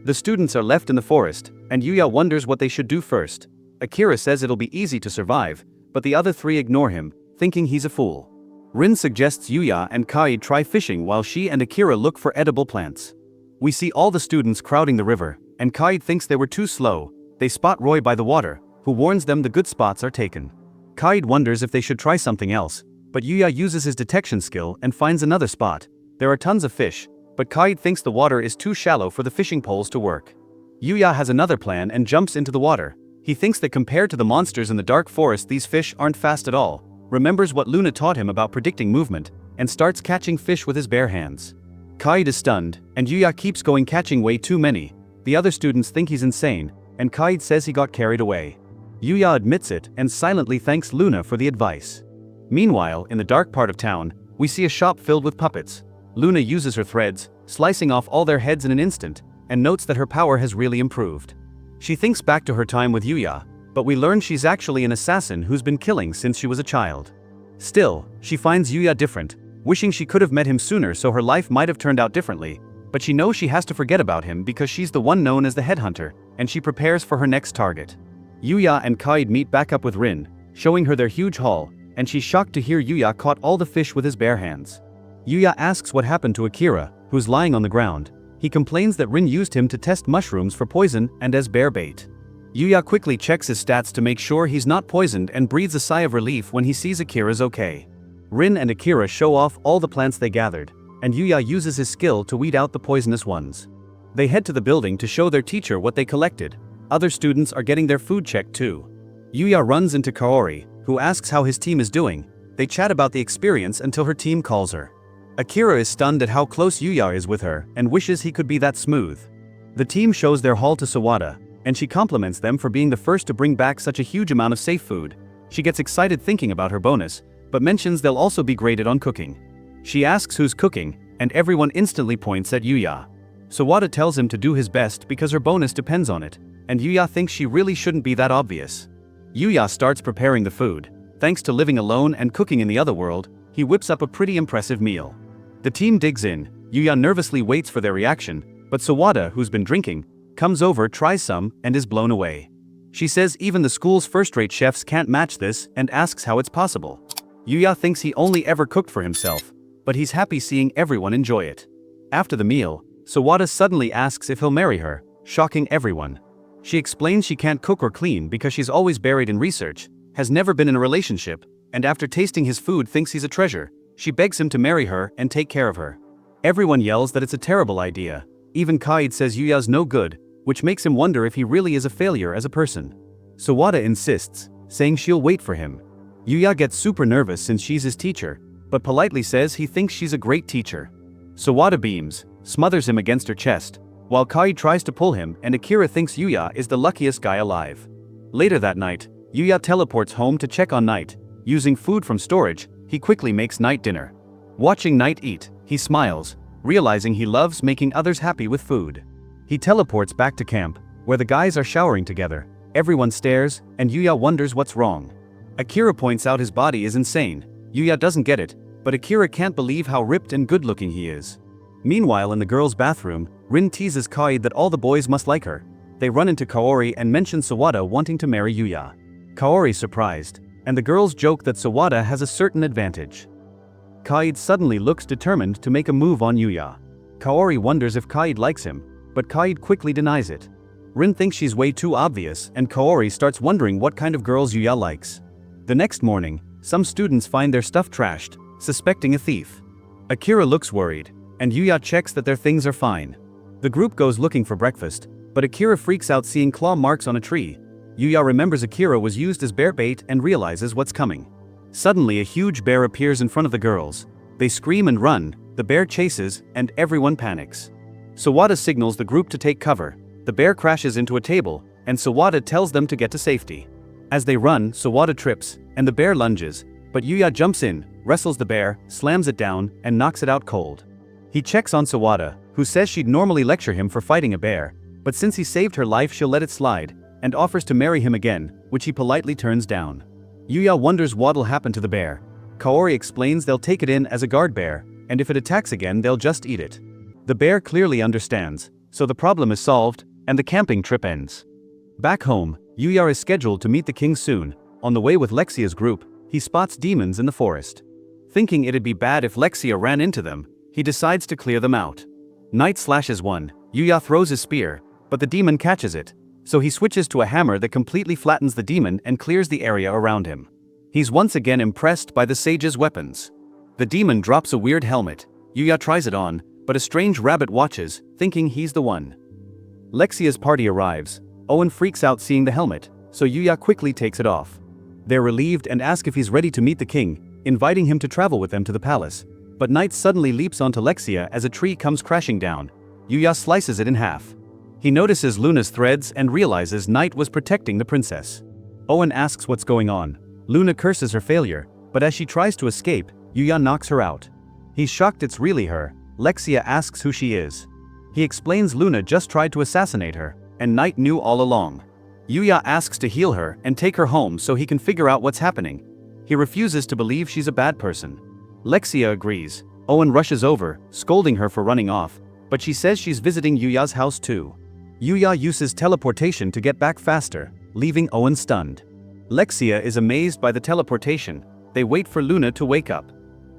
The students are left in the forest, and Yuya wonders what they should do first. Akira says it'll be easy to survive, but the other 3 ignore him, thinking he's a fool. Rin suggests Yuya and Kaid try fishing while she and Akira look for edible plants. We see all the students crowding the river, and Kaid thinks they were too slow. They spot Roy by the water, who warns them the good spots are taken. Kaid wonders if they should try something else, but Yuya uses his detection skill and finds another spot. There are tons of fish, but Kaid thinks the water is too shallow for the fishing poles to work. Yuya has another plan and jumps into the water. He thinks that compared to the monsters in the dark forest, these fish aren't fast at all, remembers what Luna taught him about predicting movement, and starts catching fish with his bare hands. Kaid is stunned, and Yuya keeps going, catching way too many. The other students think he's insane, and Kaid says he got carried away. Yuya admits it and silently thanks Luna for the advice. Meanwhile, in the dark part of town, we see a shop filled with puppets. Luna uses her threads, slicing off all their heads in an instant, and notes that her power has really improved. She thinks back to her time with Yuya, but we learn she's actually an assassin who's been killing since she was a child. Still, she finds Yuya different, wishing she could have met him sooner so her life might have turned out differently, but she knows she has to forget about him because she's the one known as the headhunter, and she prepares for her next target. Yuya and Kaid meet back up with Rin, showing her their huge haul, and she's shocked to hear Yuya caught all the fish with his bare hands. Yuya asks what happened to Akira, who's lying on the ground. He complains that Rin used him to test mushrooms for poison and as bear bait. Yuya quickly checks his stats to make sure he's not poisoned and breathes a sigh of relief when he sees Akira's okay. Rin and Akira show off all the plants they gathered, and Yuya uses his skill to weed out the poisonous ones. They head to the building to show their teacher what they collected. Other students are getting their food checked too. Yuya runs into Kaori, who asks how his team is doing. They chat about the experience until her team calls her. Akira is stunned at how close Yuya is with her and wishes he could be that smooth. The team shows their haul to Sawada, and she compliments them for being the first to bring back such a huge amount of safe food. She gets excited thinking about her bonus, but mentions they'll also be graded on cooking. She asks who's cooking, and everyone instantly points at Yuya. Sawada tells him to do his best because her bonus depends on it, and Yuya thinks she really shouldn't be that obvious. Yuya starts preparing the food. Thanks to living alone and cooking in the other world, he whips up a pretty impressive meal. The team digs in. Yuya nervously waits for their reaction, but Sawada, who's been drinking, comes over, tries some, and is blown away. She says even the school's first-rate chefs can't match this and asks how it's possible. Yuya thinks he only ever cooked for himself, but he's happy seeing everyone enjoy it. After the meal, Sawada suddenly asks if he'll marry her, shocking everyone. She explains she can't cook or clean because she's always buried in research, has never been in a relationship, and after tasting his food thinks he's a treasure. She begs him to marry her and take care of her. Everyone yells that it's a terrible idea. Even Kaid says Yuya's no good, which makes him wonder if he really is a failure as a person. Sawada insists, saying she'll wait for him. Yuya gets super nervous since she's his teacher, but politely says he thinks she's a great teacher. Sawada beams, smothers him against her chest, while Kaid tries to pull him, and Akira thinks Yuya is the luckiest guy alive. Later that night, Yuya teleports home to check on Night. Using food from storage, he quickly makes Night dinner. Watching Night eat, he smiles, realizing he loves making others happy with food. He teleports back to camp, where the guys are showering together. Everyone stares, and Yuya wonders what's wrong. Akira points out his body is insane. Yuya doesn't get it, but Akira can't believe how ripped and good-looking he is. Meanwhile, in the girls' bathroom, Rin teases Kaid that all the boys must like her. They run into Kaori and mention Sawada wanting to marry Yuya. Kaori's surprised, and the girls joke that Sawada has a certain advantage. Kaid suddenly looks determined to make a move on Yuya. Kaori wonders if Kaid likes him, but Kaid quickly denies it. Rin thinks she's way too obvious, and Kaori starts wondering what kind of girls Yuya likes. The next morning, some students find their stuff trashed, suspecting a thief. Akira looks worried, and Yuya checks that their things are fine. The group goes looking for breakfast, but Akira freaks out seeing claw marks on a tree. Yuya remembers Akira was used as bear bait and realizes what's coming. Suddenly a huge bear appears in front of the girls. They scream and run, the bear chases, and everyone panics. Sawada signals the group to take cover. The bear crashes into a table, and Sawada tells them to get to safety. As they run, Sawada trips, and the bear lunges, but Yuya jumps in, wrestles the bear, slams it down, and knocks it out cold. He checks on Sawada, who says she'd normally lecture him for fighting a bear, but since he saved her life she'll let it slide, and offers to marry him again, which he politely turns down. Yuya wonders what'll happen to the bear. Kaori explains they'll take it in as a guard bear, and if it attacks again they'll just eat it. The bear clearly understands, so the problem is solved, and the camping trip ends. Back home, Yuya is scheduled to meet the king soon. On the way with Lexia's group, he spots demons in the forest. Thinking it'd be bad if Lexia ran into them, he decides to clear them out. Night slashes one. Yuya throws his spear, but the demon catches it, so he switches to a hammer that completely flattens the demon and clears the area around him. He's once again impressed by the sage's weapons. The demon drops a weird helmet. Yuya tries it on, but a strange rabbit watches, thinking he's the one. Lexia's party arrives. Owen freaks out seeing the helmet, so Yuya quickly takes it off. They're relieved and ask if he's ready to meet the king, inviting him to travel with them to the palace. But Knight suddenly leaps onto Lexia as a tree comes crashing down. Yuya slices it in half. He notices Luna's threads and realizes Knight was protecting the princess. Owen asks what's going on. Luna curses her failure, but as she tries to escape, Yuya knocks her out. He's shocked it's really her. Lexia asks who she is. He explains Luna just tried to assassinate her, and Knight knew all along. Yuya asks to heal her and take her home so he can figure out what's happening. He refuses to believe she's a bad person. Lexia agrees. Owen rushes over, scolding her for running off, but she says she's visiting Yuya's house too. Yuya uses teleportation to get back faster, leaving Owen stunned. Lexia is amazed by the teleportation. They wait for Luna to wake up.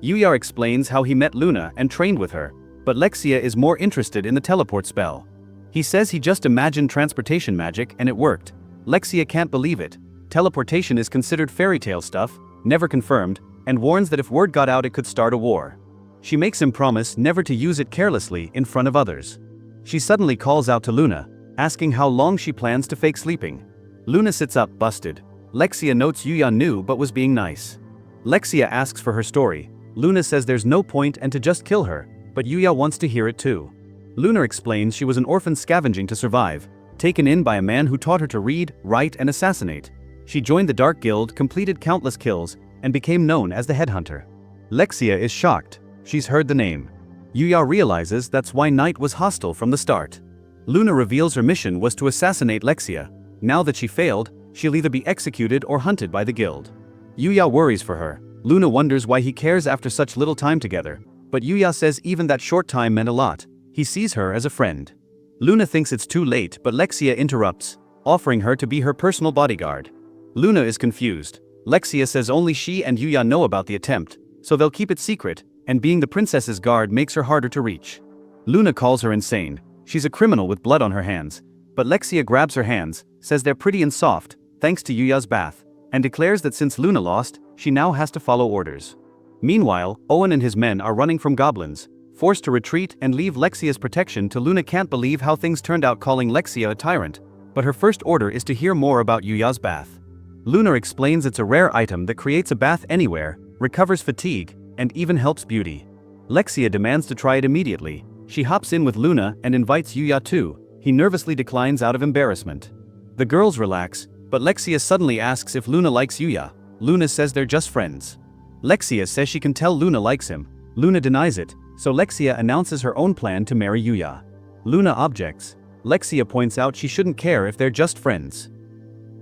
Yuya explains how he met Luna and trained with her, but Lexia is more interested in the teleport spell. He says he just imagined transportation magic and it worked. Lexia can't believe it. Teleportation is considered fairy tale stuff, never confirmed, and warns that if word got out it could start a war. She makes him promise never to use it carelessly in front of others. She suddenly calls out to Luna, asking how long she plans to fake sleeping. Luna sits up, busted. Lexia notes Yuya knew but was being nice. Lexia asks for her story. Luna says there's no point and to just kill her, but Yuya wants to hear it too. Luna explains she was an orphan scavenging to survive, taken in by a man who taught her to read, write and assassinate. She joined the Dark Guild, completed countless kills, and became known as the Headhunter. Lexia is shocked. She's heard the name. Yuya realizes that's why Knight was hostile from the start. Luna reveals her mission was to assassinate Lexia. Now that she failed, she'll either be executed or hunted by the guild. Yuya worries for her. Luna wonders why he cares after such little time together, but Yuya says even that short time meant a lot. He sees her as a friend. Luna thinks it's too late, but Lexia interrupts, offering her to be her personal bodyguard. Luna is confused. Lexia says only she and Yuya know about the attempt, so they'll keep it secret, and being the princess's guard makes her harder to reach. Luna calls her insane. She's a criminal with blood on her hands, but Lexia grabs her hands, says they're pretty and soft, thanks to Yuya's bath, and declares that since Luna lost, she now has to follow orders. Meanwhile, Owen and his men are running from goblins, forced to retreat and leave Lexia's protection to Luna can't believe how things turned out calling Lexia a tyrant, but her first order is to hear more about Yuya's bath. Luna explains it's a rare item that creates a bath anywhere, recovers fatigue, and even helps beauty. Lexia demands to try it immediately. She hops in with Luna and invites Yuya too. He nervously declines out of embarrassment. The girls relax, but Lexia suddenly asks if Luna likes Yuya. Luna says they're just friends. Lexia says she can tell Luna likes him. Luna denies it, so Lexia announces her own plan to marry Yuya. Luna objects. Lexia points out she shouldn't care if they're just friends.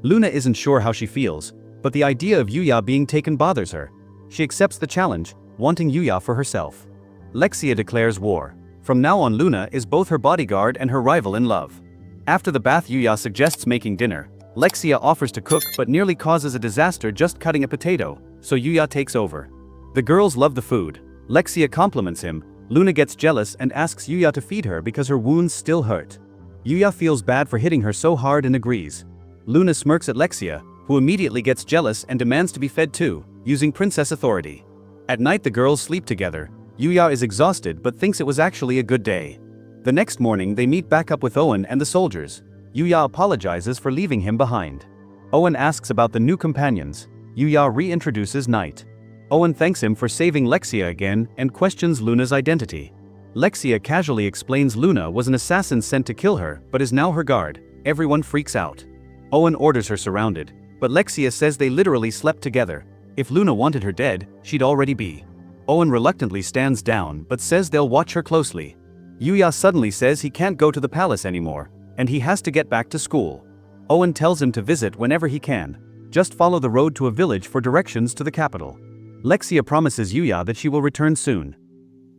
Luna isn't sure how she feels, but the idea of Yuya being taken bothers her. She accepts the challenge, wanting Yuya for herself. Lexia declares war. From now on Luna is both her bodyguard and her rival in love. After the bath Yuya suggests making dinner. Lexia offers to cook but nearly causes a disaster just cutting a potato, so Yuya takes over. The girls love the food. Lexia compliments him. Luna gets jealous and asks Yuya to feed her because her wounds still hurt. Yuya feels bad for hitting her so hard and agrees. Luna smirks at Lexia, who immediately gets jealous and demands to be fed too, using princess authority. At night the girls sleep together. Yuya is exhausted but thinks it was actually a good day. The next morning they meet back up with Owen and the soldiers. Yuya apologizes for leaving him behind. Owen asks about the new companions. Yuya reintroduces Knight. Owen thanks him for saving Lexia again and questions Luna's identity. Lexia casually explains Luna was an assassin sent to kill her but is now her guard. Everyone freaks out. Owen orders her surrounded, but Lexia says they literally slept together. If Luna wanted her dead, she'd already be. Owen reluctantly stands down but says they'll watch her closely. Yuya suddenly says he can't go to the palace anymore, and he has to get back to school. Owen tells him to visit whenever he can. Just follow the road to a village for directions to the capital. Lexia promises Yuya that she will return soon.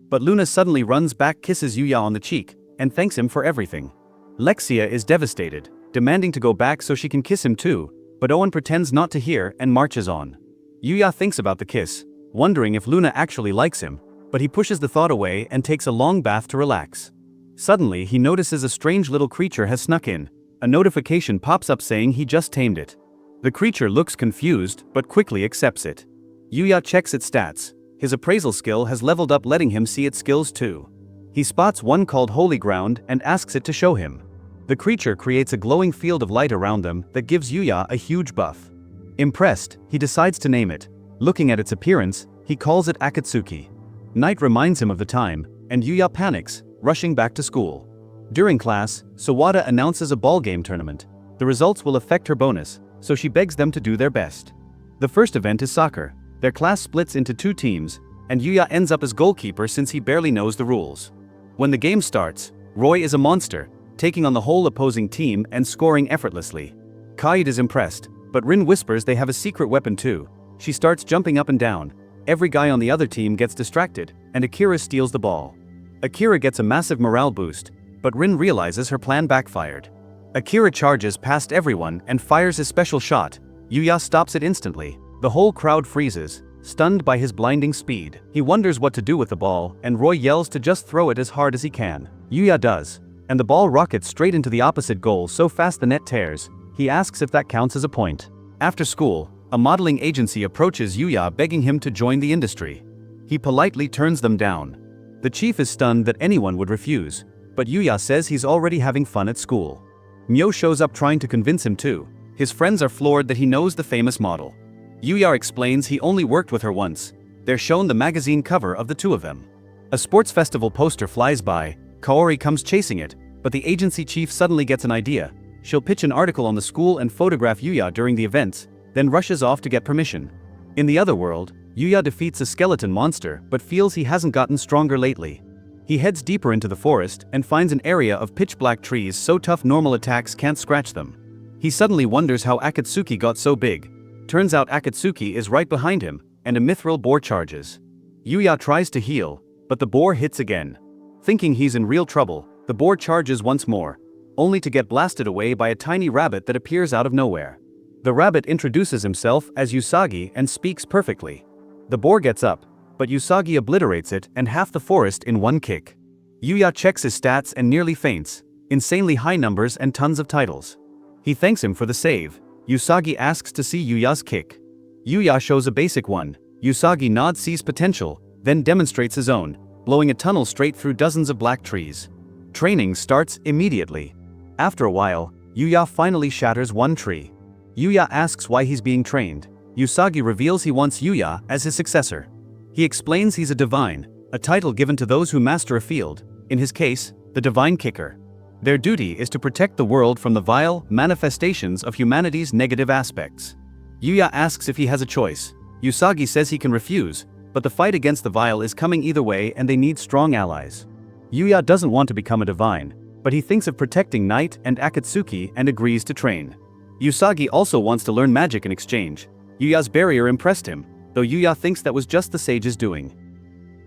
But Luna suddenly runs back, kisses Yuya on the cheek, and thanks him for everything. Lexia is devastated, demanding to go back so she can kiss him too, but Owen pretends not to hear and marches on. Yuya thinks about the kiss, wondering if Luna actually likes him, but he pushes the thought away and takes a long bath to relax. Suddenly he notices a strange little creature has snuck in. A notification pops up saying he just tamed it. The creature looks confused but quickly accepts it. Yuya checks its stats. His appraisal skill has leveled up, letting him see its skills too. He spots one called Holy Ground and asks it to show him. The creature creates a glowing field of light around them that gives Yuya a huge buff. Impressed, he decides to name it. Looking at its appearance, he calls it Akatsuki. Night reminds him of the time, and Yuya panics, rushing back to school. During class, Sawada announces a ball game tournament. The results will affect her bonus, so she begs them to do their best. The first event is soccer. Their class splits into 2 teams, and Yuya ends up as goalkeeper since he barely knows the rules. When the game starts, Roy is a monster, taking on the whole opposing team and scoring effortlessly. Kaid is impressed, but Rin whispers they have a secret weapon too. She starts jumping up and down. Every guy on the other team gets distracted, and Akira steals the ball. Akira gets a massive morale boost, but Rin realizes her plan backfired. Akira charges past everyone and fires his special shot. Yuya stops it instantly. The whole crowd freezes, stunned by his blinding speed. He wonders what to do with the ball, and Roy yells to just throw it as hard as he can. Yuya does, and the ball rockets straight into the opposite goal so fast the net tears. He asks if that counts as a point. After school, a modeling agency approaches Yuya begging him to join the industry. He politely turns them down. The chief is stunned that anyone would refuse, but Yuya says he's already having fun at school. Myo shows up trying to convince him too. His friends are floored that he knows the famous model. Yuya explains he only worked with her once. They're shown the magazine cover of the 2 of them. A sports festival poster flies by. Kaori comes chasing it, but the agency chief suddenly gets an idea. She'll pitch an article on the school and photograph Yuya during the events, then rushes off to get permission. In the other world, Yuya defeats a skeleton monster but feels he hasn't gotten stronger lately. He heads deeper into the forest and finds an area of pitch-black trees so tough normal attacks can't scratch them. He suddenly wonders how Akatsuki got so big. Turns out Akatsuki is right behind him, and a mithril boar charges. Yuya tries to heal, but the boar hits again. Thinking he's in real trouble, the boar charges once more, only to get blasted away by a tiny rabbit that appears out of nowhere. The rabbit introduces himself as Usagi and speaks perfectly. The boar gets up, but Usagi obliterates it and half the forest in one kick. Yuya checks his stats and nearly faints. Insanely high numbers and tons of titles. He thanks him for the save. Usagi asks to see Yuya's kick. Yuya shows a basic one. Usagi nods, sees potential, then demonstrates his own, blowing a tunnel straight through dozens of black trees. Training starts immediately. After a while, Yuya finally shatters one tree. Yuya asks why he's being trained. Usagi reveals he wants Yuya as his successor. He explains he's a divine, a title given to those who master a field, in his case, the divine kicker. Their duty is to protect the world from the vile manifestations of humanity's negative aspects. Yuya asks if he has a choice. Usagi says he can refuse, but the fight against the vile is coming either way and they need strong allies. Yuya doesn't want to become a divine, but he thinks of protecting Night and Akatsuki and agrees to train. Usagi also wants to learn magic in exchange. Yuya's barrier impressed him, though Yuya thinks that was just the sage's doing.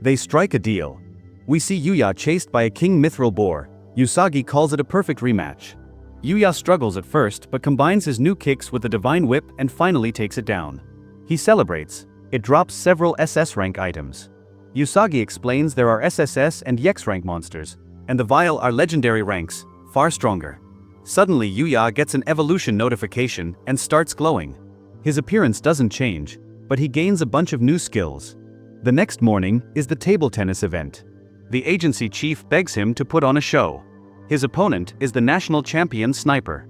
They strike a deal. We see Yuya chased by a king mithril boar. Usagi calls it a perfect rematch. Yuya struggles at first but combines his new kicks with the divine whip and finally takes it down. He celebrates. It drops several SS rank items. Usagi explains there are SSS and EX rank monsters, and the Vile are legendary ranks, far stronger. Suddenly Yuya gets an evolution notification and starts glowing. His appearance doesn't change, but he gains a bunch of new skills. The next morning is the table tennis event. The agency chief begs him to put on a show. His opponent is the national champion Sniper.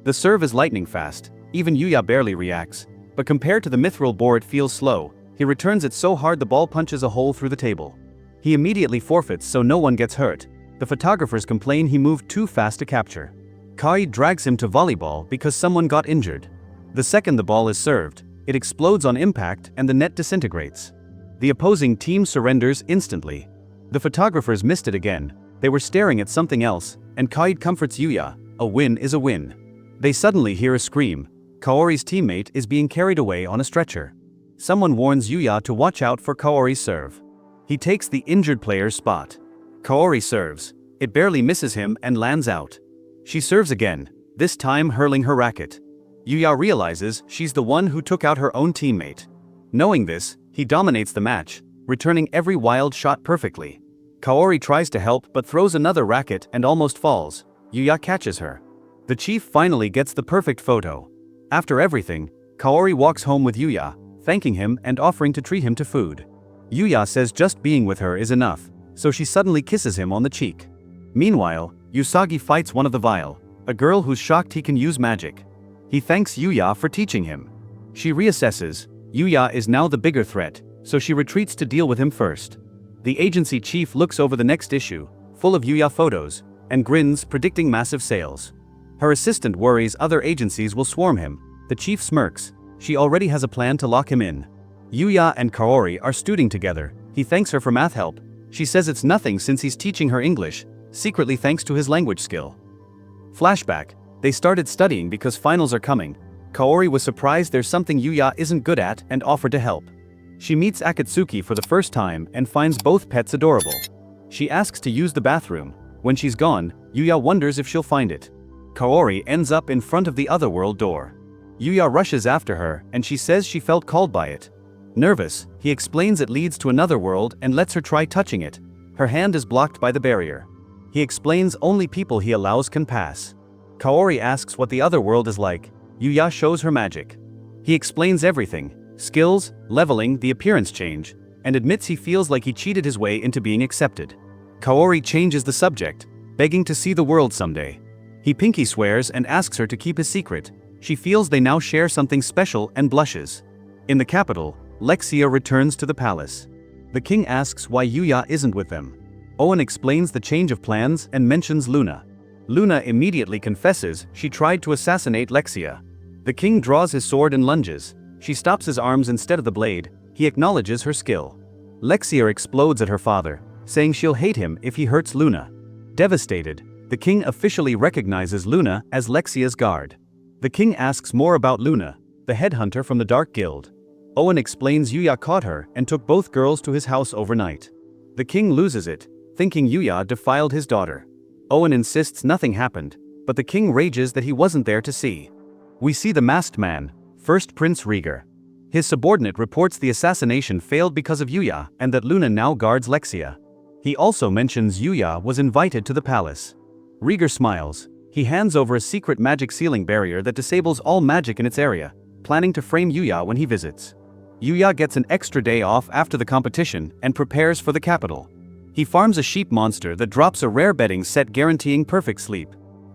The serve is lightning fast, even Yuya barely reacts, but compared to the mithril boar it feels slow. He returns it so hard the ball punches a hole through the table. He immediately forfeits so no one gets hurt. The photographers complain he moved too fast to capture. Kai drags him to volleyball because someone got injured. The second the ball is served, it explodes on impact and the net disintegrates. The opposing team surrenders instantly. The photographers missed it again. They were staring at something else, and Kaid comforts Yuya. A win is a win. They suddenly hear a scream. Kaori's teammate is being carried away on a stretcher. Someone warns Yuya to watch out for Kaori's serve. He takes the injured player's spot. Kaori serves. It barely misses him and lands out. She serves again, this time hurling her racket. Yuya realizes she's the one who took out her own teammate. Knowing this, he dominates the match, returning every wild shot perfectly. Kaori tries to help but throws another racket and almost falls. Yuya catches her. The chief finally gets the perfect photo. After everything, Kaori walks home with Yuya, thanking him and offering to treat him to food. Yuya says just being with her is enough, so she suddenly kisses him on the cheek. Meanwhile, Usagi fights one of the Vile, a girl who's shocked he can use magic. He thanks Yuya for teaching him. She reassesses. Yuya is now the bigger threat, so she retreats to deal with him first. The agency chief looks over the next issue, full of Yuya photos, and grins, predicting massive sales. Her assistant worries other agencies will swarm him. The chief smirks. She already has a plan to lock him in. Yuya and Kaori are studying together. He thanks her for math help. She says it's nothing since he's teaching her English, secretly thanks to his language skill. Flashback. They started studying because finals are coming. Kaori was surprised there's something Yuya isn't good at and offered to help. She meets Akatsuki for the first time and finds both pets adorable. She asks to use the bathroom. When she's gone, Yuya wonders if she'll find it. Kaori ends up in front of the otherworld door. Yuya rushes after her and she says she felt called by it. Nervous, he explains it leads to another world and lets her try touching it. Her hand is blocked by the barrier. He explains only people he allows can pass. Kaori asks what the other world is like. Yuya shows her magic. He explains everything, skills, leveling, the appearance change, and admits he feels like he cheated his way into being accepted. Kaori changes the subject, begging to see the world someday. He pinky swears and asks her to keep his secret. She feels they now share something special and blushes. In the capital, Lexia returns to the palace. The king asks why Yuya isn't with them. Owen explains the change of plans and mentions Luna. Luna immediately confesses she tried to assassinate Lexia. The king draws his sword and lunges. She stops his arms instead of the blade. He acknowledges her skill. Lexia explodes at her father, saying she'll hate him if he hurts Luna. Devastated, the king officially recognizes Luna as Lexia's guard. The king asks more about Luna, the headhunter from the Dark Guild. Owen explains Yuya caught her and took both girls to his house overnight. The king loses it, thinking Yuya defiled his daughter. Owen insists nothing happened, but the king rages that he wasn't there to see. We see the masked man, first Prince Rieger. His subordinate reports the assassination failed because of Yuya and that Luna now guards Lexia. He also mentions Yuya was invited to the palace. Rieger smiles. He hands over a secret magic ceiling barrier that disables all magic in its area, planning to frame Yuya when he visits. Yuya gets an extra day off after the competition and prepares for the capital. He farms a sheep monster that drops a rare betting set guaranteeing perfect sleep.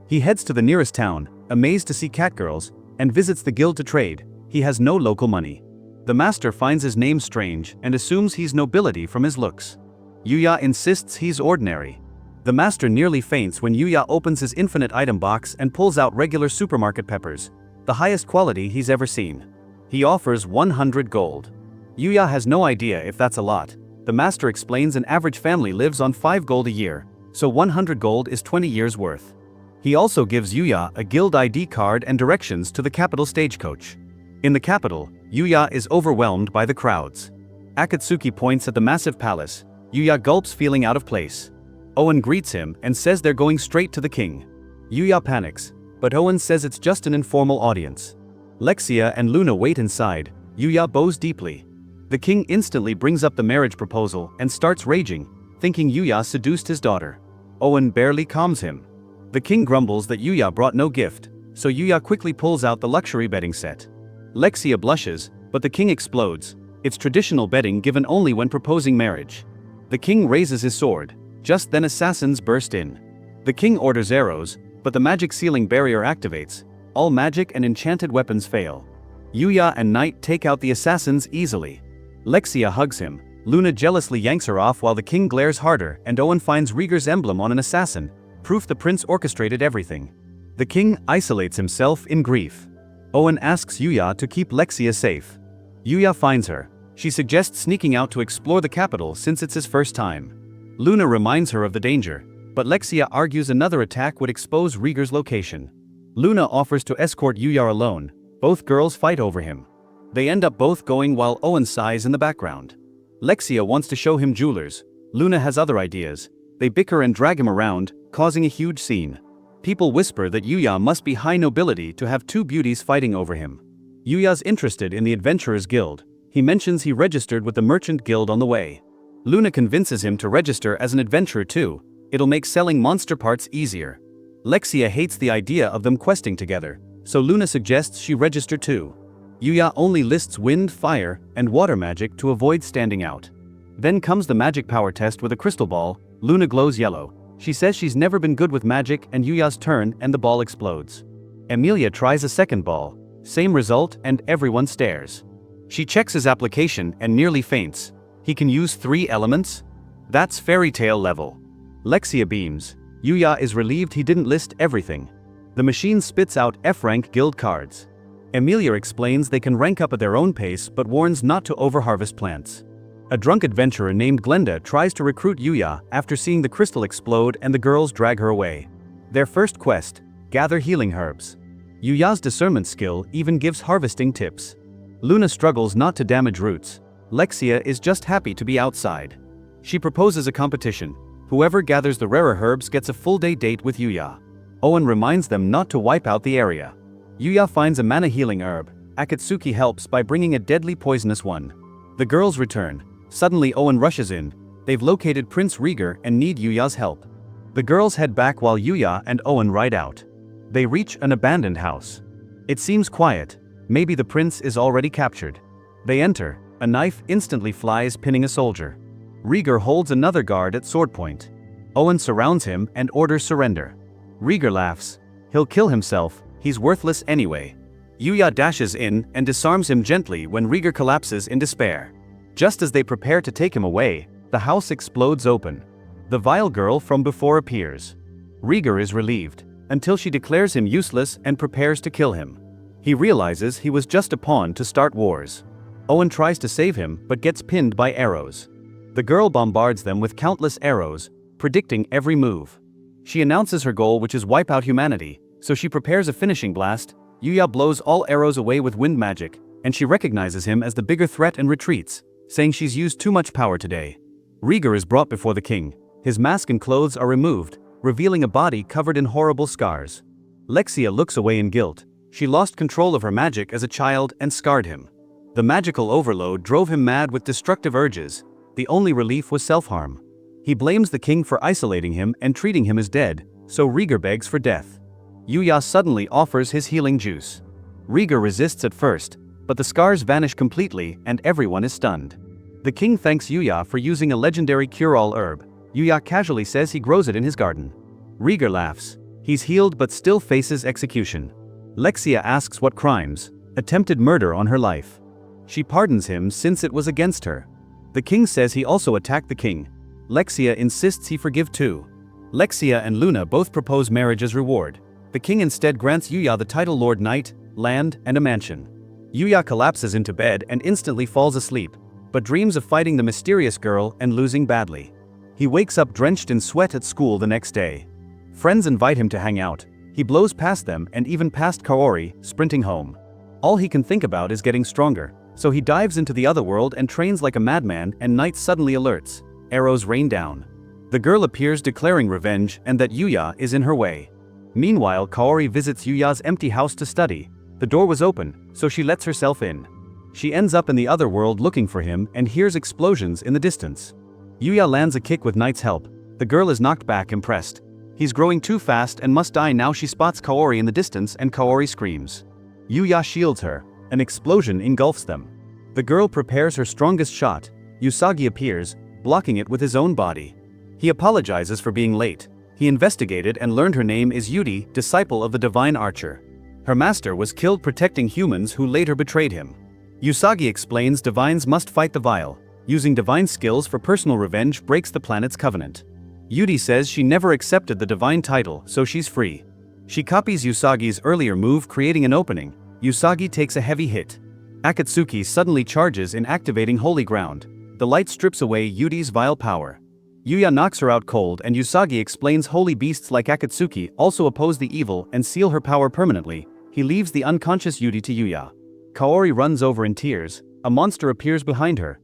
He heads to the nearest town, amazed to see catgirls, and visits the guild to trade. He has no local money. The master finds his name strange and assumes he's nobility from his looks. Yuya insists he's ordinary. The master nearly faints when Yuya opens his infinite item box and pulls out regular supermarket peppers, the highest quality he's ever seen. He offers 100 gold. Yuya has no idea if that's a lot. The master explains an average family lives on 5 gold a year, so 100 gold is 20 years worth. He also gives Yuya a guild ID card and directions to the capital stagecoach. In the capital, Yuya is overwhelmed by the crowds. Akatsuki points at the massive palace. Yuya gulps, feeling out of place. Owen greets him and says they're going straight to the king. Yuya panics, but Owen says it's just an informal audience. Lexia and Luna wait inside. Yuya bows deeply. The king instantly brings up the marriage proposal and starts raging, thinking Yuya seduced his daughter. Owen barely calms him. The king grumbles that Yuya brought no gift, so Yuya quickly pulls out the luxury betting set. Lexia blushes, but the king explodes. It's traditional betting given only when proposing marriage. The king raises his sword. Just then assassins burst in. The king orders arrows, but the magic ceiling barrier activates. All magic and enchanted weapons fail. Yuya and Knight take out the assassins easily. Lexia hugs him. Luna jealously yanks her off while the king glares harder, and Owen finds Rieger's emblem on an assassin, proof the prince orchestrated everything. The king isolates himself in grief. Owen asks Yuya to keep Lexia safe. Yuya finds her. She suggests sneaking out to explore the capital since it's his first time. Luna reminds her of the danger, but Lexia argues another attack would expose Rieger's location. Luna offers to escort Yuya alone. Both girls fight over him. They end up both going while Owen sighs in the background. Lexia wants to show him jewelers. Luna has other ideas. They bicker and drag him around, causing a huge scene. People whisper that Yuya must be high nobility to have two beauties fighting over him. Yuya's interested in the Adventurers Guild. He mentions he registered with the Merchant Guild on the way. Luna convinces him to register as an adventurer too. It'll make selling monster parts easier. Lexia hates the idea of them questing together, so Luna suggests she register too. Yuya only lists wind, fire, and water magic to avoid standing out. Then comes the magic power test with a crystal ball. Luna glows yellow. She says she's never been good with magic, and Yuya's turn and the ball explodes. Emilia tries a second ball. Same result, and everyone stares. She checks his application and nearly faints. He can use 3 elements? That's fairy tale level. Lexia beams. Yuya is relieved he didn't list everything. The machine spits out F-rank guild cards. Emilia explains they can rank up at their own pace but warns not to overharvest plants. A drunk adventurer named Glenda tries to recruit Yuya after seeing the crystal explode and the girls drag her away. Their first quest: gather healing herbs. Yuya's discernment skill even gives harvesting tips. Luna struggles not to damage roots. Lexia is just happy to be outside. She proposes a competition. Whoever gathers the rarer herbs gets a full-day date with Yuya. Owen reminds them not to wipe out the area. Yuya finds a mana healing herb. Akatsuki helps by bringing a deadly poisonous one. The girls return. Suddenly Owen rushes in. They've located Prince Rieger and need Yuya's help. The girls head back while Yuya and Owen ride out. They reach an abandoned house. It seems quiet. Maybe the prince is already captured. They enter. A knife instantly flies, pinning a soldier. Rieger holds another guard at sword point. Owen surrounds him and orders surrender. Rieger laughs. He'll kill himself, he's worthless anyway. Yuya dashes in and disarms him gently when Rieger collapses in despair. Just as they prepare to take him away, the house explodes open. The vile girl from before appears. Rieger is relieved, until she declares him useless and prepares to kill him. He realizes he was just a pawn to start wars. Owen tries to save him but gets pinned by arrows. The girl bombards them with countless arrows, predicting every move. She announces her goal, which is wipe out humanity, so she prepares a finishing blast. Yuya blows all arrows away with wind magic, and she recognizes him as the bigger threat and retreats, saying she's used too much power today. Rieger is brought before the king. His mask and clothes are removed, revealing a body covered in horrible scars. Lexia looks away in guilt. She lost control of her magic as a child and scarred him. The magical overload drove him mad with destructive urges. The only relief was self-harm. He blames the king for isolating him and treating him as dead, so Rieger begs for death. Yuya suddenly offers his healing juice. Rieger resists at first, but the scars vanish completely and everyone is stunned. The king thanks Yuya for using a legendary cure-all herb. Yuya casually says he grows it in his garden. Rieger laughs. He's healed but still faces execution. Lexia asks what crimes. Attempted murder on her life. She pardons him since it was against her. The king says he also attacked the king. Lexia insists he forgive too. Lexia and Luna both propose marriage as reward. The king instead grants Yuya the title Lord Knight, land, and a mansion. Yuya collapses into bed and instantly falls asleep, but dreams of fighting the mysterious girl and losing badly. He wakes up drenched in sweat at school the next day. Friends invite him to hang out. He blows past them and even past Kaori, sprinting home. All he can think about is getting stronger, so he dives into the other world and trains like a madman, and Knight suddenly alerts. Arrows rain down. The girl appears declaring revenge and that Yuya is in her way. Meanwhile, Kaori visits Yuya's empty house to study. The door was open, so she lets herself in. She ends up in the other world looking for him and hears explosions in the distance. Yuya lands a kick with Knight's help. The girl is knocked back, impressed. He's growing too fast and must die now. She spots Kaori in the distance and Kaori screams. Yuya shields her. An explosion engulfs them. The girl prepares her strongest shot. Usagi appears, blocking it with his own body. He apologizes for being late. He investigated and learned her name is Yuri, disciple of the divine archer. Her master was killed protecting humans who later betrayed him. Usagi explains divines must fight the vile. Using divine skills for personal revenge breaks the planet's covenant. Yuri says she never accepted the divine title, so she's free. She copies Usagi's earlier move, creating an opening. Usagi takes a heavy hit. Akatsuki suddenly charges in activating Holy Ground. The light strips away Yuri's vile power. Yuya knocks her out cold, and Usagi explains holy beasts like Akatsuki also oppose the evil and seal her power permanently. He leaves the unconscious Yuri to Yuya. Kaori runs over in tears. A monster appears behind her.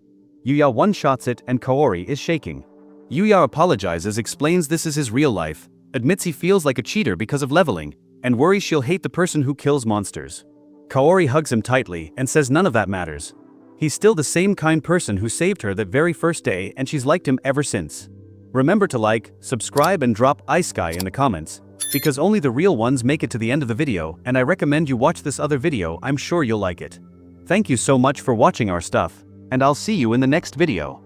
Yuya one-shots it and Kaori is shaking. Yuya apologizes, explains this is his real life, admits he feels like a cheater because of leveling, and worries she'll hate the person who kills monsters. Kaori hugs him tightly and says none of that matters. He's still the same kind person who saved her that very first day, and she's liked him ever since. Remember to like, subscribe, and drop isekai in the comments, because only the real ones make it to the end of the video, and I recommend you watch this other video. I'm sure you'll like it. Thank you so much for watching our stuff, and I'll see you in the next video.